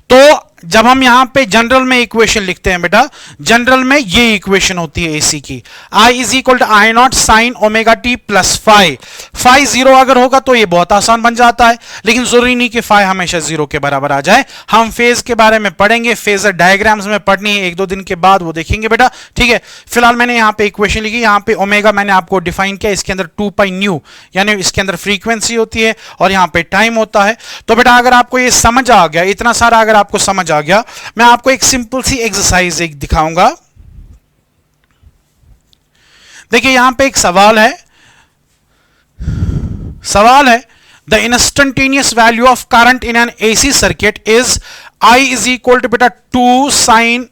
तो जब हम यहां पे जनरल में इक्वेशन लिखते हैं बेटा, जनरल में ये इक्वेशन होती है एसी की, I is equal to I naught sine omega T plus phi. Phi 0 अगर होगा तो ये बहुत आसान बन जाता है, लेकिन जरूरी नहीं कि फाई हमेशा 0 के बराबर आ जाए। हम फेज के बारे में पढ़ेंगे, फेजर डायग्राम्स में पढ़नी है, 1-2 दिन के बाद वो देखेंगे बेटा। ठीक है, फिलहाल मैंने यहां पे इक्वेशन लिखी, यहां पे ओमेगा मैंने आपको डिफाइन किया, इसके अंदर 2 पाई न्यू यानी इसके अंदर फ्रीक्वेंसी होती है और यहां पे टाइम होता है। तो बेटा अगर आपको ये समझ आ गया, इतना सारा अगर आपको समझ आ गया, मैं आपको एक सिंपल सी एक्सरसाइज एक दिखाऊंगा। देखिए यहां पे एक सवाल है, the instantaneous value of current in an AC circuit is I is equal to बेटा 2 sine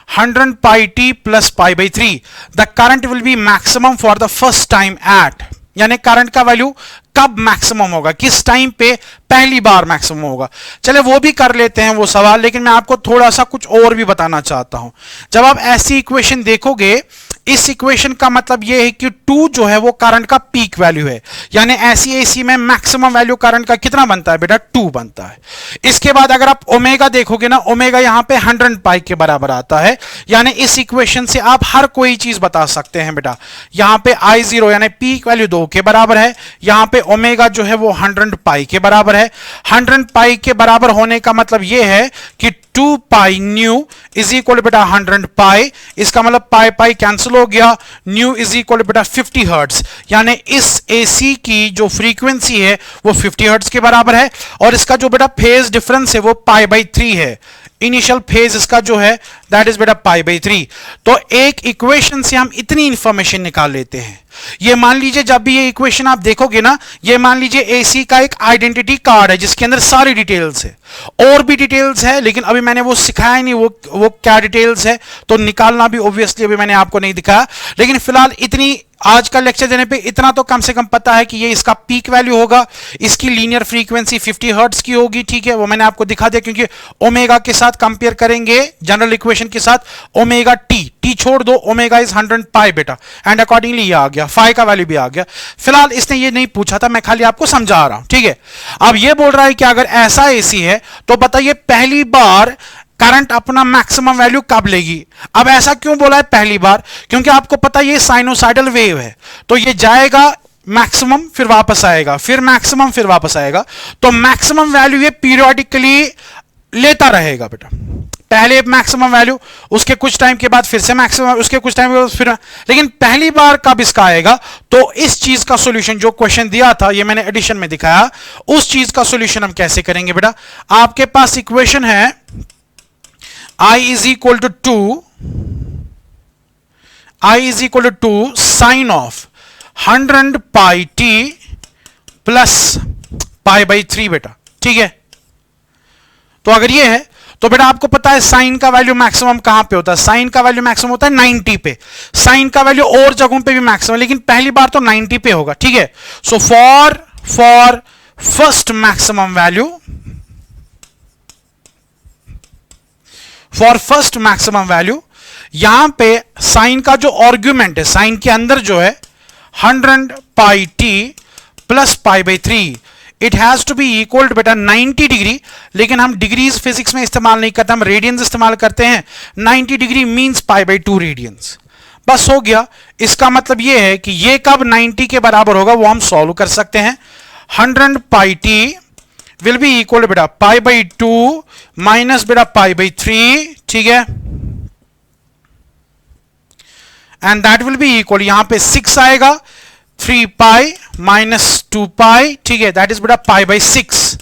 100 pi T plus pi by 3। The current will be maximum for the first time at, यानी करंट का value कब maximum होगा, किस time पे पहली बार maximum होगा। चले वो भी कर लेते हैं वो सवाल, लेकिन मैं आपको थोड़ा सा कुछ और भी बताना चाहता हूं। जब आप ऐसी इक्वेशन देखोगे, इस इक्वेशन का मतलब यह है कि 2 जो है वो करंट का पीक वैल्यू है, यानी ऐसी एसी में मैक्सिमम वैल्यू करंट का कितना बनता है बेटा 2 बनता है। इसके बाद अगर आप ओमेगा देखोगे ना, ओमेगा यहां पे 100 पाई के बराबर आता है, यानी इस इक्वेशन से आप हर कोई चीज बता सकते हैं बेटा। यहां पे I0 यानी पीक वैल्यू 2 के बराबर है, यहां पे ओमेगा जो है वो 100 पाई के बराबर बराबर है 100 पाई के बराबर होने का मतलब यह है कि 2 पाई न्यू इज इक्वल बेटा 100 पाई, इसका मतलब पाई पाई कैंसिल हो गया, न्यू इज इक्वल बेटा 50 हर्ट्ज, यानी इस एसी की जो फ्रीक्वेंसी है वो 50 हर्ट्ज के बराबर है और इसका जो बेटा फेज डिफरेंस है वो पाई बाई 3 है, इनिशियल फेज इसका जो है दैट इज बेटा पाई बाई 3। तो एक इक्वेशन से हम इतनी इंफॉर्मेशन निकाल लेते हैं। ये मान लीजिए जब भी ये इक्वेशन आप देखोगे ना, ये मान लीजिए एसी का एक आइडेंटिटी कार्ड है जिसके अंदर सारी डिटेल्स है, और भी डिटेल्स है लेकिन अभी मैंने वो सिखाया नहीं वो क्या डिटेल्स है, तो निकालना भी ऑब्वियसली अभी मैंने आपको नहीं दिखाया, लेकिन फिलहाल इतनी आज का लेक्चर देने पे इतना तो कम से कम पता है कि ये इसका पीक वैल्यू होगा, इसकी लीनियर फ्रीक्वेंसी 50 हर्ट्ज की होगी, ठीक है, वो मैंने आपको दिखा दिया क्योंकि ओमेगा के साथ कंपेयर करेंगे जनरल इक्वेशन के साथ, ओमेगा टी छोड़ दो, ओमेगा इज 100 पाई बेटा, एंड अकॉर्डिंगली ये आ गया, फाई का वैल्यू भी आ गया। फिलहाल इसने ये नहीं पूछा था, मैं खाली आपको समझा रहा हूं, ठीक है। अब ये बोल रहा है कि अगर ऐसा एसी है तो बताइए पहली बार करंट अपना मैक्सिमम वैल्यू कब लेगी। अब ऐसा क्यों बोला है पहली बार, क्योंकि आपको पता है ये साइनोसाइडल वेव है, तो ये जाएगा मैक्सिमम फिर वापस आएगा, फिर मैक्सिमम फिर वापस आएगा, तो मैक्सिमम वैल्यू ये पीरियोडिकली लेता रहेगा बेटा, पहले मैक्सिमम वैल्यू, उसके कुछ टाइम के बाद फिर से मैक्सिमम, उसके कुछ टाइम के बाद फिर, लेकिन पहली बार कब इसका आएगा, तो इस चीज का सॉल्यूशन जो क्वेश्चन दिया था ये मैंने एडिशन में दिखाया, उस चीज का सॉल्यूशन हम कैसे करेंगे बेटा। आपके पास इक्वेशन है I is equal to 2 sin of 100 pi t plus pi by 3 बेटा, ठीक है। तो अगर ये है तो बेटा आपको पता है साइन का वैल्यू मैक्सिमम कहां पे होता है, साइन का वैल्यू मैक्सिमम होता है 90 पे, साइन का वैल्यू और जगहों पे भी मैक्सिमम, लेकिन पहली बार तो 90 पे होगा, ठीक है। So for first maximum value, for first maximum value, यहां पे साइन का जो आर्ग्यूमेंट है, साइन के अंदर जो है 100 pi T plus pi by 3, it has to be equal to बेटा 90 डिग्री, लेकिन हम डिग्रीज फिजिक्स में इस्तेमाल नहीं करते, हम रेडियंस इस्तेमाल करते हैं। 90 degree means pi by 2 radians, बस हो गया। इसका मतलब यह है कि ये कब 90 के बराबर होगा वो हम सॉल्व कर सकते हैं। 100 pi T will be equal to बेटा पाई बाई 2 माइनस बेटा पाई बाई 3, ठीक है, and that will be equal, यहां पे 6 आएगा, 3 पाई माइनस 2 पाई, ठीक है, दैट इज बेटा पाई बाई 6,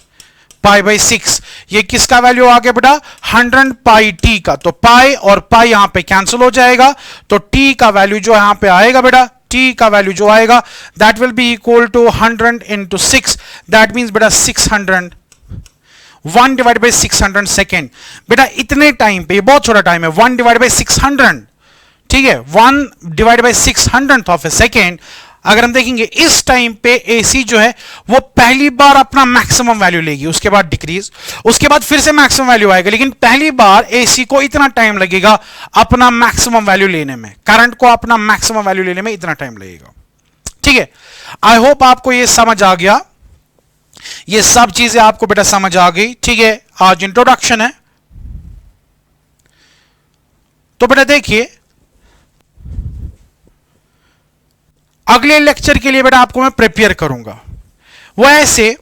पाई बाई 6। ये किसका वैल्यू आ गया बेटा 100 पाई टी का, तो पाई और पाई यहां पे कैंसिल हो जाएगा, तो टी का वैल्यू जो यहां पे आएगा बेटा, टी का वैल्यू जो आएगा that will be equal to 100 into 6, that means बेटा 600, 1 डिवाइड बाई 600 सेकेंड। बेटा इतने टाइम पे, ये बहुत छोटा टाइम है, 1 डिवाइड बाई 600, ठीक है, 1 divide by 600th of A second. अगर हम देखेंगे इस टाइम पे एसी जो है वो पहली बार अपना मैक्सिमम वैल्यू लेगी, उसके बाद डिक्रीज, उसके बाद फिर से मैक्सिमम वैल्यू आएगा, लेकिन पहली बार एसी को इतना टाइम लगेगा अपना मैक्सिमम वैल्यू लेने में, करंट को अपना मैक्सिमम वैल्यू लेने में इतना टाइम लगेगा, ठीक है। आई होप आपको ये समझ आ गया, ये सब चीजें आपको बेटा समझ आ गई, ठीक है। आज इंट्रोडक्शन है, तो बेटा देखिए अगले लेक्चर के लिए बेटा आपको मैं प्रिपेयर करूंगा, वो ऐसे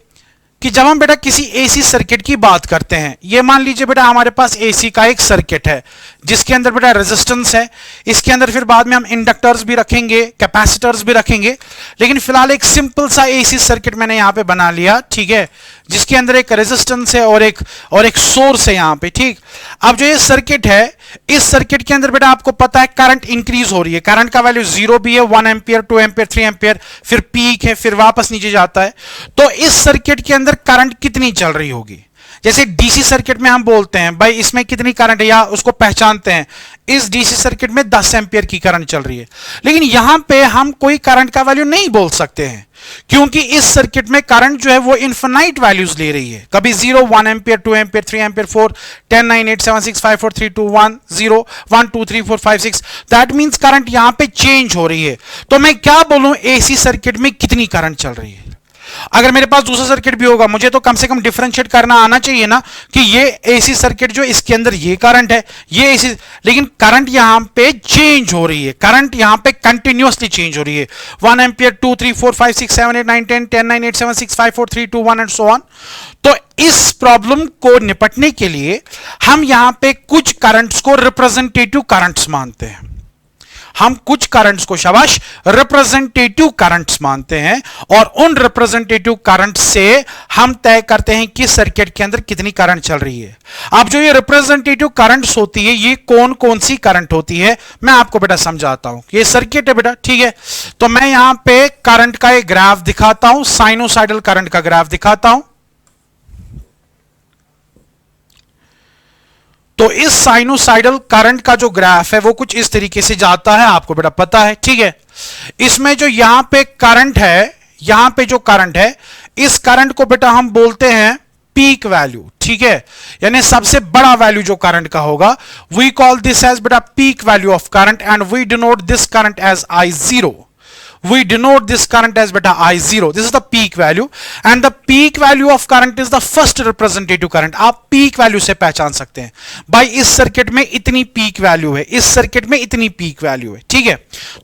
कि जब हम बेटा किसी एसी सर्किट की बात करते हैं, ये मान लीजिए बेटा हमारे पास एसी का एक सर्किट है जिसके अंदर बेटा रेजिस्टेंस है, इसके अंदर फिर बाद में हम इंडक्टर्स भी रखेंगे, कैपेसिटर्स भी रखेंगे, लेकिन फिलहाल एक सिंपल सा एसी सर्किट मैंने यहां पे बना लिया, ठीक है, जिसके अंदर एक रेजिस्टेंस है और एक सोर्स है यहां पे, ठीक। अब जो ये सर्किट है, इस सर्किट के अंदर बेटा आपको पता है करंट इंक्रीज हो रही है, करंट का वैल्यू 0 भी है, 1 एम्पियर, 2 एम्पियर, 3 एम्पियर, फिर पीक है, फिर वापस नीचे जाता है। तो इस सर्किट के अंदर करंट कितनी चल रही होगी, जैसे डीसी सर्किट में हम बोलते हैं भाई इसमें कितनी करंट है, या उसको पहचानते हैं इस डीसी सर्किट में 10 एम्पियर की करंट चल रही है, लेकिन यहां पे हम कोई करंट का वैल्यू नहीं बोल सकते हैं, क्योंकि इस सर्किट में करंट जो है वो इनफिनाइट वैल्यूज ले रही है, कभी 0, 1 ampere, 2 ampere, 3 ampere, 4, 10, 9, 8, 7, 6, 5, 4, 3, 2, 1, 0, 1, 2, 3, 4, 5, 6, that means current यहां पे चेंज हो रही है। तो मैं क्या बोलूं एसी सर्किट में कितनी करंट चल रही है, अगर मेरे पास दूसरा सर्किट भी होगा, मुझे तो कम से कम डिफरेंशिएट करना आना चाहिए ना कि ये एसी सर्किट जो इसके अंदर ये करंट है, ये एसी, लेकिन करंट यहां पे चेंज हो रही है, करंट यहां पे कंटिन्यूअसली चेंज हो रही है। 1 एम्पियर, 2 3 4 5 6 7 8 9 10 10 9 8 7 6 5 4 3 2 1 एंड सो ऑन। तो इस प्रॉब्लम को निपटने के लिए हम यहां पे कुछ करंट्स को रिप्रेजेंटेटिव करंट्स मानते हैं, हम कुछ करंट्स को शाबाश रिप्रेजेंटेटिव करंट्स मानते हैं, और उन रिप्रेजेंटेटिव करंट से हम तय करते हैं कि सर्किट के अंदर कितनी करंट चल रही है। अब जो ये रिप्रेजेंटेटिव करंट्स होती है, ये कौन कौन सी करंट होती है, मैं आपको बेटा समझाता हूं। ये सर्किट है बेटा, ठीक है। तो मैं यहां पे करंट का एक ग्राफ दिखाता हूं, साइनोसाइडल करंट का ग्राफ दिखाता हूं। तो इस साइनोसाइडल करंट का जो ग्राफ है वो कुछ इस तरीके से जाता है, आपको बेटा पता है, ठीक है। इसमें जो यहां पे करंट है, यहां पे जो करंट है, इस करंट को बेटा हम बोलते हैं पीक वैल्यू, ठीक है। यानी सबसे बड़ा वैल्यू जो करंट का होगा, वी कॉल दिस एज बेटा peak value of current, and we denote this current as I0. We denote this current as beta I0. This is the peak value, and the peak value of current is the first representative current. आप peak value से पहचान सकते हैं, भाई इस circuit में इतनी peak value है, इस सर्किट में इतनी peak value है, ठीक है।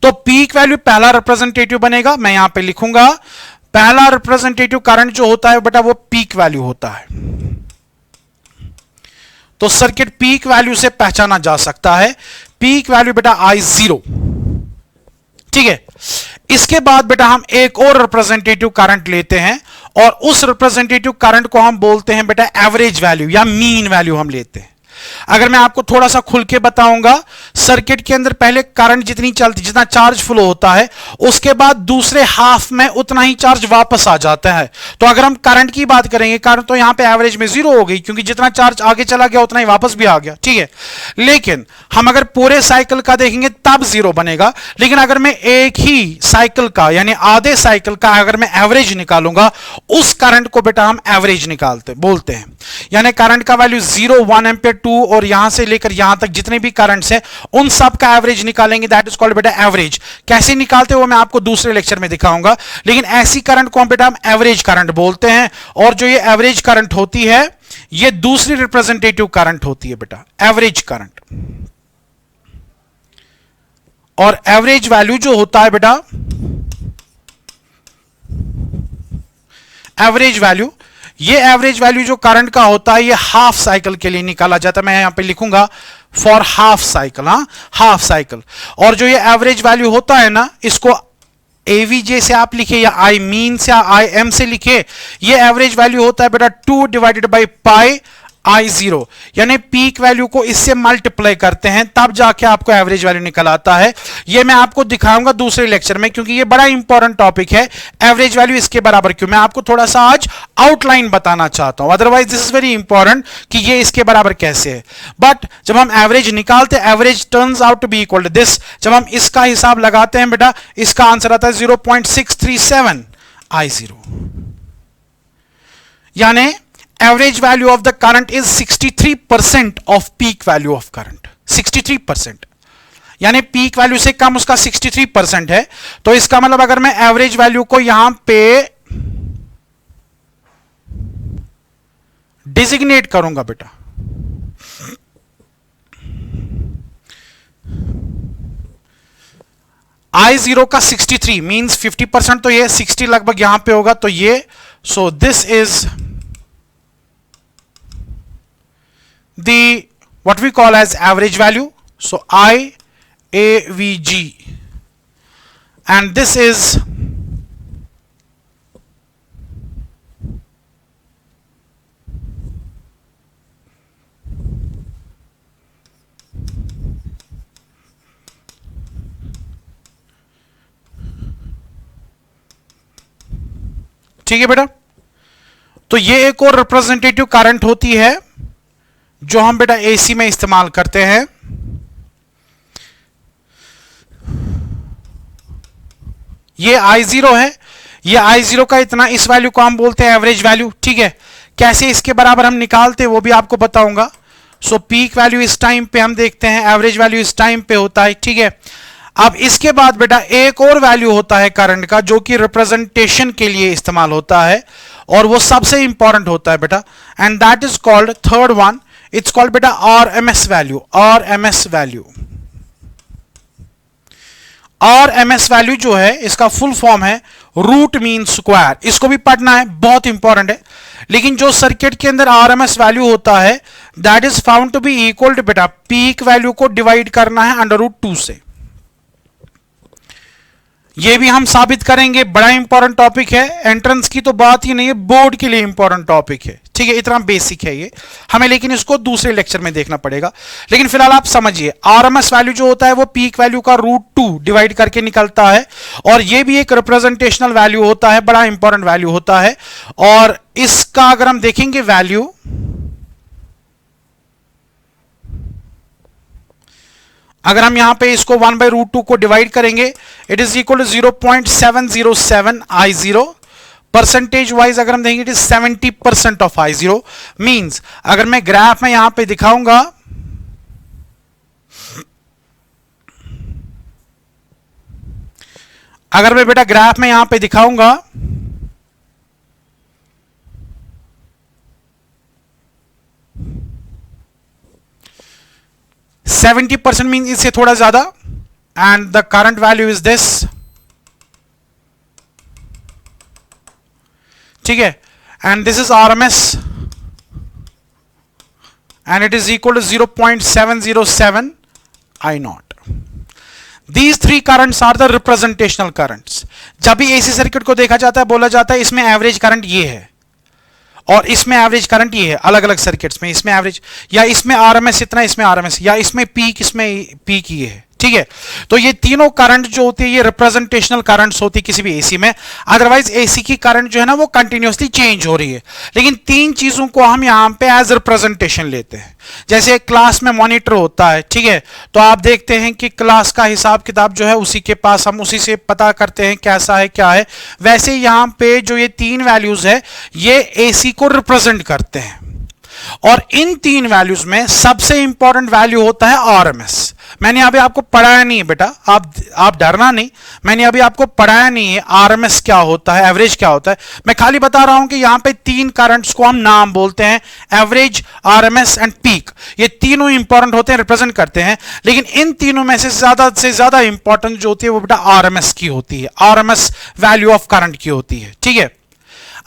तो peak value पहला representative बनेगा, मैं यहां पे लिखूंगा पहला representative current जो होता है बेटा वो peak value होता है। तो सर्किट peak value से पहचाना जा सकता है, peak value बेटा I0, ठीक है। इसके बाद बेटा हम एक और रिप्रेजेंटेटिव करंट लेते हैं, और उस रिप्रेजेंटेटिव करंट को हम बोलते हैं बेटा एवरेज वैल्यू या मीन वैल्यू हम लेते हैं। अगर मैं आपको थोड़ा सा खुल के बताऊंगा, सर्किट के अंदर पहले करंट जितनी चलती, जितना चार्ज फ्लो होता है, उसके बाद दूसरे हाफ में उतना ही चार्ज वापस आ जाता है। तो अगर हम करंट की बात करेंगे, करंट तो यहां पे एवरेज में 0 हो गई, क्योंकि जितना चार्ज आगे चला गया उतना ही वापस भी आ गया, ठीक है। लेकिन हम अगर पूरे साइकिल का देखेंगे तब 0 बनेगा, लेकिन अगर मैं एक ही साइकिल का यानी आधे साइकिल का अगर मैं एवरेज निकालूंगा, उस करंट को बेटा हम एवरेज निकालते बोलते हैं। यानी करंट का वैल्यू 0 1 एम्पियर 2 और यहां से लेकर यहां तक जितने भी करंट्स हैं उन सब का एवरेज निकालेंगे, दैट इज कॉल्ड बेटा एवरेज। कैसे निकालते हो मैं आपको दूसरे लेक्चर में दिखाऊंगा, लेकिन ऐसी करंट को बेटा हम एवरेज करंट बोलते हैं। और जो ये एवरेज करंट होती है, ये दूसरी रिप्रेजेंटेटिव करंट होती है बेटा, एवरेज करंट। और एवरेज वैल्यू जो होता है बेटा, एवरेज वैल्यू, ये एवरेज वैल्यू जो करंट का होता है, ये हाफ साइकिल के लिए निकाला जाता है। मैं यहां पे लिखूंगा फॉर हाफ साइकिल, हाँ हाफ साइकिल। और जो ये एवरेज वैल्यू होता है ना, इसको एवीजे से आप लिखे या आई मीन से आई एम से लिखे, ये एवरेज वैल्यू होता है बेटा 2 डिवाइडेड बाई पाई I0, यानी पीक वैल्यू को इससे मल्टीप्लाई करते हैं तब जाके आपको एवरेज वैल्यू निकल आता है। ये मैं आपको दिखाऊंगा दूसरे लेक्चर में, क्योंकि ये बड़ा इंपॉर्टेंट टॉपिक है। एवरेज वैल्यू इसके बराबर क्यों, मैं आपको थोड़ा सा आज आउटलाइन बताना चाहता हूं, otherwise this is very important कि ये इसके बराबर कैसे है। बट जब हम एवरेज निकालते हैं, average turns out to be equal to this. जब हम इसका हिसाब लगाते हैं बेटा, इसका आंसर आता है 0.637 I0, यानी average value of the current is 63% of peak value of current, 63%, यानी पीक वैल्यू से कम उसका 63% है। तो इसका मतलब अगर मैं एवरेज वैल्यू को यहां पे डिजिग्नेट करूंगा बेटा, I0 का 63 मींस 50%, तो ये 60 लगभग यहां पे होगा, तो ये so this is the what we call as average value, so IAVG, and this is ठीक है बेटा। तो ये एक और रिप्रेजेंटेटिव करंट होती है जो हम बेटा एसी में इस्तेमाल करते हैं। ये I0 है, ये I0 का इतना, इस वैल्यू को हम बोलते हैं एवरेज वैल्यू, ठीक है। कैसे इसके बराबर हम निकालते हैं वो भी आपको बताऊंगा। सो पीक वैल्यू इस टाइम पे हम देखते हैं, एवरेज वैल्यू इस टाइम पे होता है, ठीक है। अब इसके बाद बेटा एक और वैल्यू होता है करंट का जो कि रिप्रेजेंटेशन के लिए इस्तेमाल होता है और वो सबसे इंपॉर्टेंट होता है बेटा, and that is called third one, it's called बेटा RMS value. RMS value, RMS value जो है इसका फुल फॉर्म है रूट मीन स्क्वायर। इसको भी पढ़ना है, बहुत इंपॉर्टेंट है। लेकिन जो सर्किट के अंदर आरएमएस वैल्यू होता है that is found to be equal to बेटा पीक वैल्यू को डिवाइड करना है अंडर रूट 2 से। ये भी हम साबित करेंगे, बड़ा इंपॉर्टेंट टॉपिक है, एंट्रेंस की तो बात ही नहीं है, बोर्ड के लिए इंपॉर्टेंट टॉपिक है, ठीक है। इतना बेसिक है ये हमें, लेकिन इसको दूसरे लेक्चर में देखना पड़ेगा। लेकिन फिलहाल आप समझिए आरएमएस वैल्यू जो होता है वो पीक वैल्यू का रूट 2 डिवाइड करके निकलता है, और ये भी एक रिप्रेजेंटेशनल वैल्यू होता है, बड़ा इंपॉर्टेंट वैल्यू होता है। और इसका अगर हम देखेंगे वैल्यू, अगर हम यहां पे इसको 1/√2 को डिवाइड करेंगे it is equal to 0.707 I0। Percentage wise अगर हम देखेंगे it is 70% of I0। Means अगर मैं ग्राफ में यहां पे दिखाऊंगा, अगर मैं बेटा ग्राफ में यहां पे दिखाऊंगा 70% मीन इससे थोड़ा ज्यादा, and the current value is this, ठीक है, and this is RMS and it is equal to 0.707 I0। These three currents are the representational currents। जब भी एसी सर्किट को देखा जाता है बोला जाता है इसमें एवरेज करंट ये है और इसमें एवरेज करंट ये है। अलग अलग सर्किट्स में इसमें एवरेज, या इसमें आरएमएस इतना, इसमें आरएमएस, या इसमें पीक, इसमें पीक ये है, ठीक है। तो ये तीनों करंट जो होती है ये रिप्रेजेंटेशनल करंट्स होती है किसी भी एसी में। अदरवाइज एसी की करंट जो है ना वो कंटिन्यूअसली चेंज हो रही है। लेकिन तीन चीजों को हम यहां पे एज रिप्रेजेंटेशन लेते हैं। जैसे एक क्लास में मॉनिटर होता है, ठीक है, तो आप देखते हैं कि क्लास का हिसाब किताब जो है उसी के पास, हम उसी से पता करते हैं कैसा है क्या है। वैसे यहां पे जो ये तीन वैल्यूज है ये एसी को रिप्रेजेंट करते हैं, और इन तीन वैल्यूज में सबसे इंपॉर्टेंट वैल्यू होता है आरएमएस। मैंने अभी आपको पढ़ाया नहीं है बेटा, आप डरना नहीं, मैंने अभी आपको पढ़ाया नहीं है आरएमएस क्या होता है, एवरेज क्या होता है। मैं खाली बता रहा हूं कि यहां पे तीन करंट्स को हम नाम बोलते हैं, एवरेज, आरएमएस एंड पीक। ये तीनों इंपॉर्टेंट होते हैं, रिप्रेजेंट करते हैं। लेकिन इन तीनों में से ज्यादा इंपॉर्टेंट जो होती है वो बेटा आरएमएस की होती है, आरएमएस वैल्यू ऑफ करंट की होती है, ठीक है।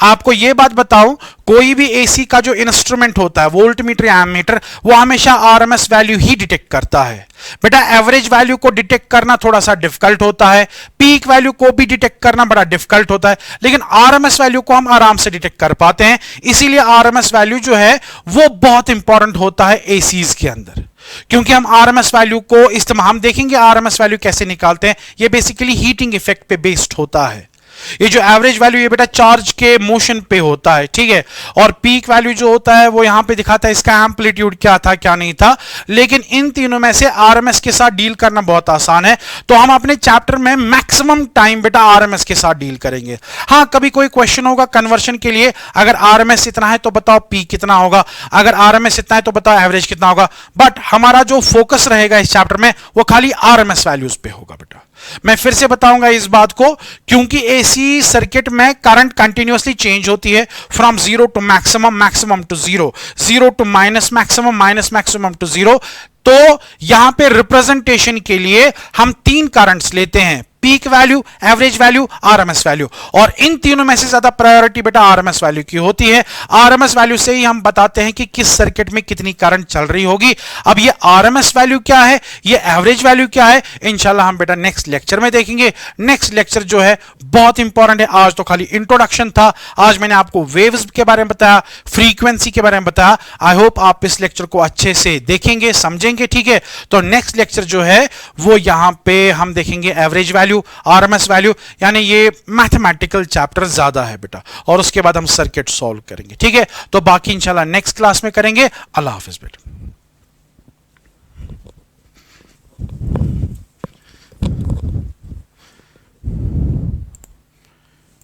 आपको यह बात बताऊं, कोई भी एसी का जो इंस्ट्रूमेंट होता है वोल्टमीटर या एमीटर, वो हमेशा आरएमएस वैल्यू ही डिटेक्ट करता है। बेटा एवरेज वैल्यू को डिटेक्ट करना थोड़ा सा डिफिकल्ट होता है, पीक वैल्यू को भी डिटेक्ट करना बड़ा डिफिकल्ट होता है, लेकिन आरएमएस वैल्यू को हम आराम से डिटेक्ट कर पाते हैं। इसीलिए आरएमएस वैल्यू जो है वो बहुत इंपॉर्टेंट होता है एसीज के अंदर, क्योंकि हम आरएमएस वैल्यू को इस्तेमाल, हम देखेंगे आरएमएस वैल्यू कैसे निकालते हैं। ये बेसिकली हीटिंग इफेक्ट पे बेस्ड होता है। ये जो एवरेज वैल्यू ये बेटा चार्ज के मोशन पे होता है, ठीक है, और पीक वैल्यू जो होता है वो यहां पे दिखाता है इसका एम्पलीट्यूड क्या था क्या नहीं था। लेकिन इन तीनों में से आरएमएस के साथ डील करना बहुत आसान है, तो हम अपने चैप्टर में मैक्सिमम टाइम बेटा आरएमएस के साथ डील करेंगे। हाँ, कभी कोई क्वेश्चन होगा कन्वर्शन के लिए, अगर आरएमएस इतना है तो बताओ पीक कितना होगा, अगर आरएमएस इतना है तो बताओ एवरेज कितना होगा। बट हमारा जो फोकस रहेगा इस चैप्टर में वो खाली आरएमएस वैल्यूज पे होगा बेटा। मैं फिर से बताऊंगा इस बात को, क्योंकि एसी सर्किट में करंट कंटिन्यूअसली चेंज होती है from zero to maximum, maximum to zero, zero to minus maximum, minus maximum to zero. तो यहां पे रिप्रेजेंटेशन के लिए हम तीन करंट्स लेते हैं, peak value, average value, RMS value, और इन तीनों में से ज्यादा प्रायोरिटी बेटा आरएमएस वैल्यू की होती है। आरएमएस वैल्यू से ही हम बताते हैं कि किस सर्किट में कितनी करंट चल रही होगी। अब ये आरएमएस वैल्यू क्या है, ये एवरेज वैल्यू क्या है, इंशाल्लाह हम बेटा नेक्स्ट लेक्चर में देखेंगे। नेक्स्ट लेक्चर जो है बहुत इंपॉर्टेंट है। आज तो खाली इंट्रोडक्शन था, आज मैंने आपको वेव्स के बारे में बताया, फ्रीक्वेंसी के बारे में बताया। आई होप आप इस लेक्चर को अच्छे से देखेंगे, समझेंगे, ठीक है। तो नेक्स्ट लेक्चर जो है वो यहां पे हम देखेंगे एवरेज वैल्यू, आरएमएस वैल्यू, यानी ये मैथमेटिकल चैप्टर ज्यादा है बेटा, और उसके बाद हम सर्किट सॉल्व करेंगे, ठीक है। तो बाकी इंशाल्लाह नेक्स्ट क्लास में करेंगे। अल्लाह हाफिज बेटा।